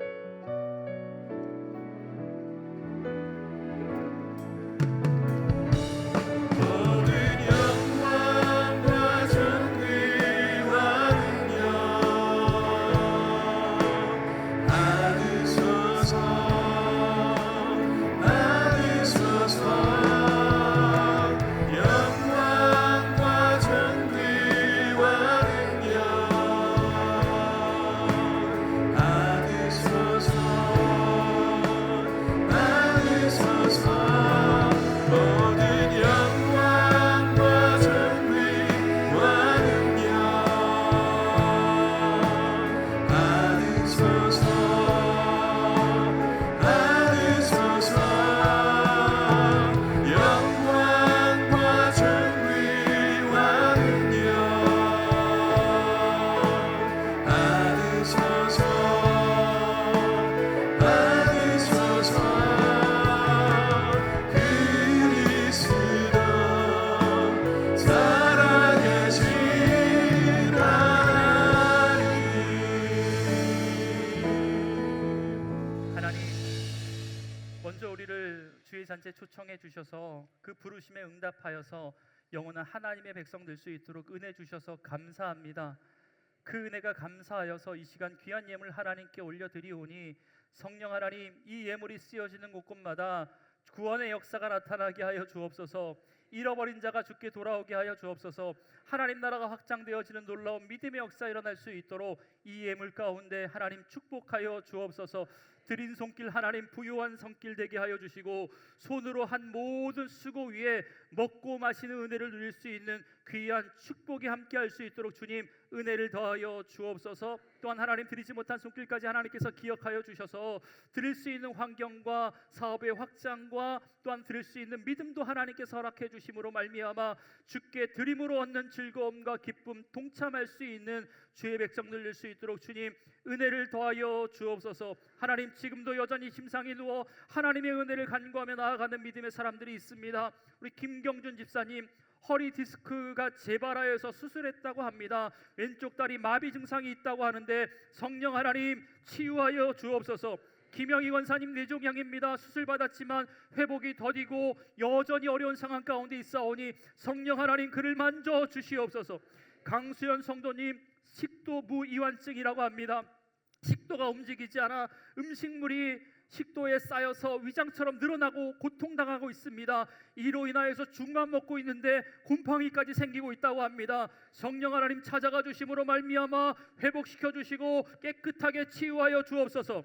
먼저 우리를 주의 잔치에 초청해 주셔서 그 부르심에 응답하여서 영원한 하나님의 백성 될 수 있도록 은혜 주셔서 감사합니다. 그 은혜가 감사하여서 이 시간 귀한 예물 하나님께 올려드리오니 성령 하나님, 이 예물이 쓰여지는 곳곳마다 구원의 역사가 나타나게 하여 주옵소서. 잃어버린 자가 주께 돌아오게 하여 주옵소서. 하나님 나라가 확장되어지는 놀라운 믿음의 역사 일어날 수 있도록 이 예물 가운데 하나님 축복하여 주옵소서. 드린 손길 하나님 부요한 손길 되게 하여 주시고 손으로 한 모든 수고 위에 먹고 마시는 은혜를 누릴 수 있는 귀한 축복이 함께할 수 있도록 주님 은혜를 더하여 주옵소서. 또한 하나님 드리지 못한 손길까지 하나님께서 기억하여 주셔서 드릴 수 있는 환경과 사업의 확장과 또한 드릴 수 있는 믿음도 하나님께서 허락해 주심으로 말미암아 주께 드림으로 얻는 즐거움과 기쁨 동참할 수 있는 주의 백성들 될 수 있도록 주님 은혜를 더하여 주옵소서. 하나님 지금도 여전히 심상이 누워 하나님의 은혜를 간구하며 나아가는 믿음의 사람들이 있습니다. 우리 김경준 집사님 허리 디스크가 재발하여서 수술했다고 합니다. 왼쪽 다리 마비 증상이 있다고 하는데 성령 하나님 치유하여 주옵소서. 김영희 권사님 뇌종양입니다. 수술 받았지만 회복이 더디고 여전히 어려운 상황 가운데 있사오니 성령 하나님 그를 만져 주시옵소서. 강수연 성도님 식도 무이완증이라고 합니다. 식도가 움직이지 않아 음식물이 식도에 쌓여서 위장처럼 늘어나고 고통당하고 있습니다. 이로 인하여서 죽만 먹고 있는데 곰팡이까지 생기고 있다고 합니다. 성령 하나님 찾아가 주심으로 말미암아 회복시켜 주시고 깨끗하게 치유하여 주옵소서.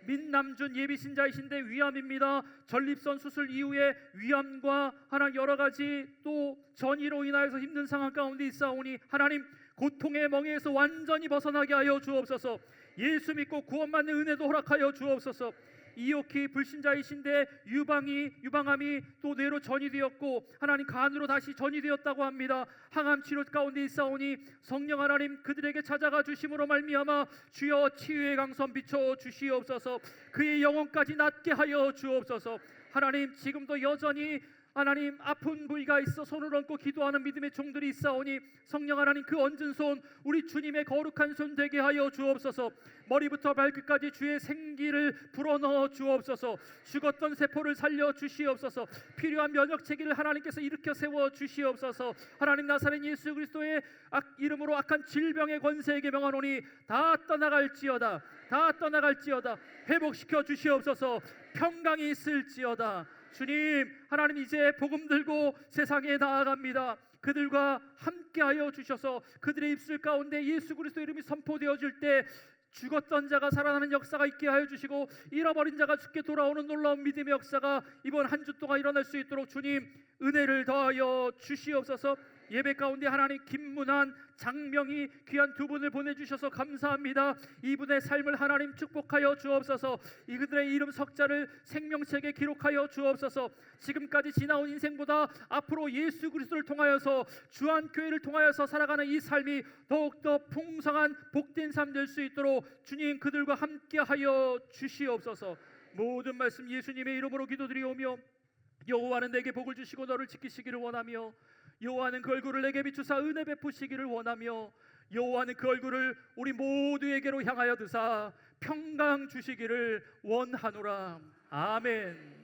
민남준 예비신자이신데 위암입니다. 전립선 수술 이후에 위암과 하나님 여러 가지 또 전이로 인하여서 힘든 상황 가운데 있사오니 하나님 고통의 멍에에서 완전히 벗어나게 하여 주옵소서. 예수 믿고 구원받는 은혜도 허락하여 주옵소서. 이옥희 불신자이신데 유방암이 또 뇌로 전이되었고 하나님 간으로 다시 전이되었다고 합니다. 항암 치료 가운데 있사오니 성령 하나님 그들에게 찾아가 주심으로 말미암아 주여 치유의 강선 비춰 주시옵소서. 그의 영혼까지 낫게 하여 주옵소서. 하나님 지금도 여전히 하나님 아픈 부위가 있어 손을 얹고 기도하는 믿음의 종들이 있사오니 성령 하나님 그 얹은 손 우리 주님의 거룩한 손 되게 하여 주옵소서. 머리부터 발끝까지 주의 생기를 불어넣어 주옵소서. 죽었던 세포를 살려 주시옵소서. 필요한 면역 체계를 하나님께서 일으켜 세워 주시옵소서. 하나님 나사렛 예수 그리스도의 이름으로 악한 질병의 권세에게 명하노니 다 떠나갈지어다. 다 떠나갈지어다. 회복시켜 주시옵소서. 평강이 있을지어다. 주님 하나님 이제 복음 들고 세상에 나아갑니다. 그들과 함께하여 주셔서 그들의 입술 가운데 예수 그리스도 이름이 선포되어질 때 죽었던 자가 살아나는 역사가 있게 하여 주시고 잃어버린 자가 주께 돌아오는 놀라운 믿음의 역사가 이번 한 주 동안 일어날 수 있도록 주님 은혜를 더하여 주시옵소서. 예배 가운데 하나님 김문환, 장명희 귀한 두 분을 보내주셔서 감사합니다. 이분의 삶을 하나님 축복하여 주옵소서. 이들의 이름 석자를 생명책에 기록하여 주옵소서. 지금까지 지나온 인생보다 앞으로 예수 그리스도를 통하여서 주한교회를 통하여서 살아가는 이 삶이 더욱더 풍성한 복된 삶 될 수 있도록 주님 그들과 함께하여 주시옵소서. 모든 말씀 예수님의 이름으로 기도드리오며 여호와는 내게 복을 주시고 너를 지키시기를 원하며 여호와는 그 얼굴을 내게 비추사 은혜 베푸시기를 원하며 여호와는 그 얼굴을 우리 모두에게로 향하여 드사 평강 주시기를 원하노라. 아멘.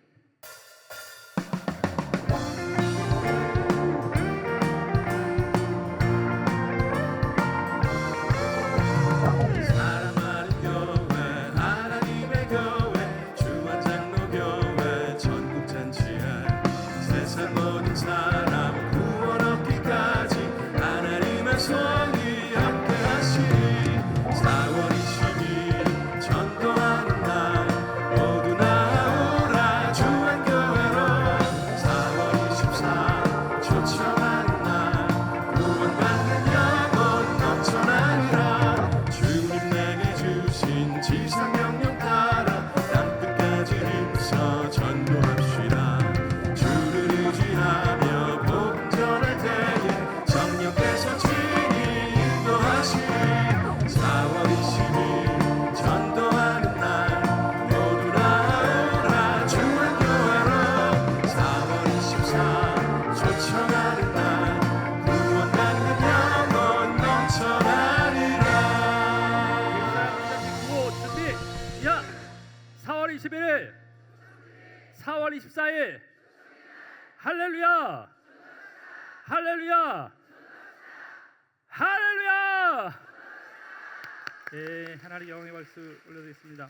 사랑하는 교회 하나님의 교회 주한장로교회 전국잔치에 세상 모든 사람 구원 얻기까지 하나님의 손이 함께하시니 4월 22일 전도하는 날 모두 나오라 4월 24일 할렐루야 할렐루야 할렐루야. 예, 하나님 영광의 박수 올려드리겠습니다.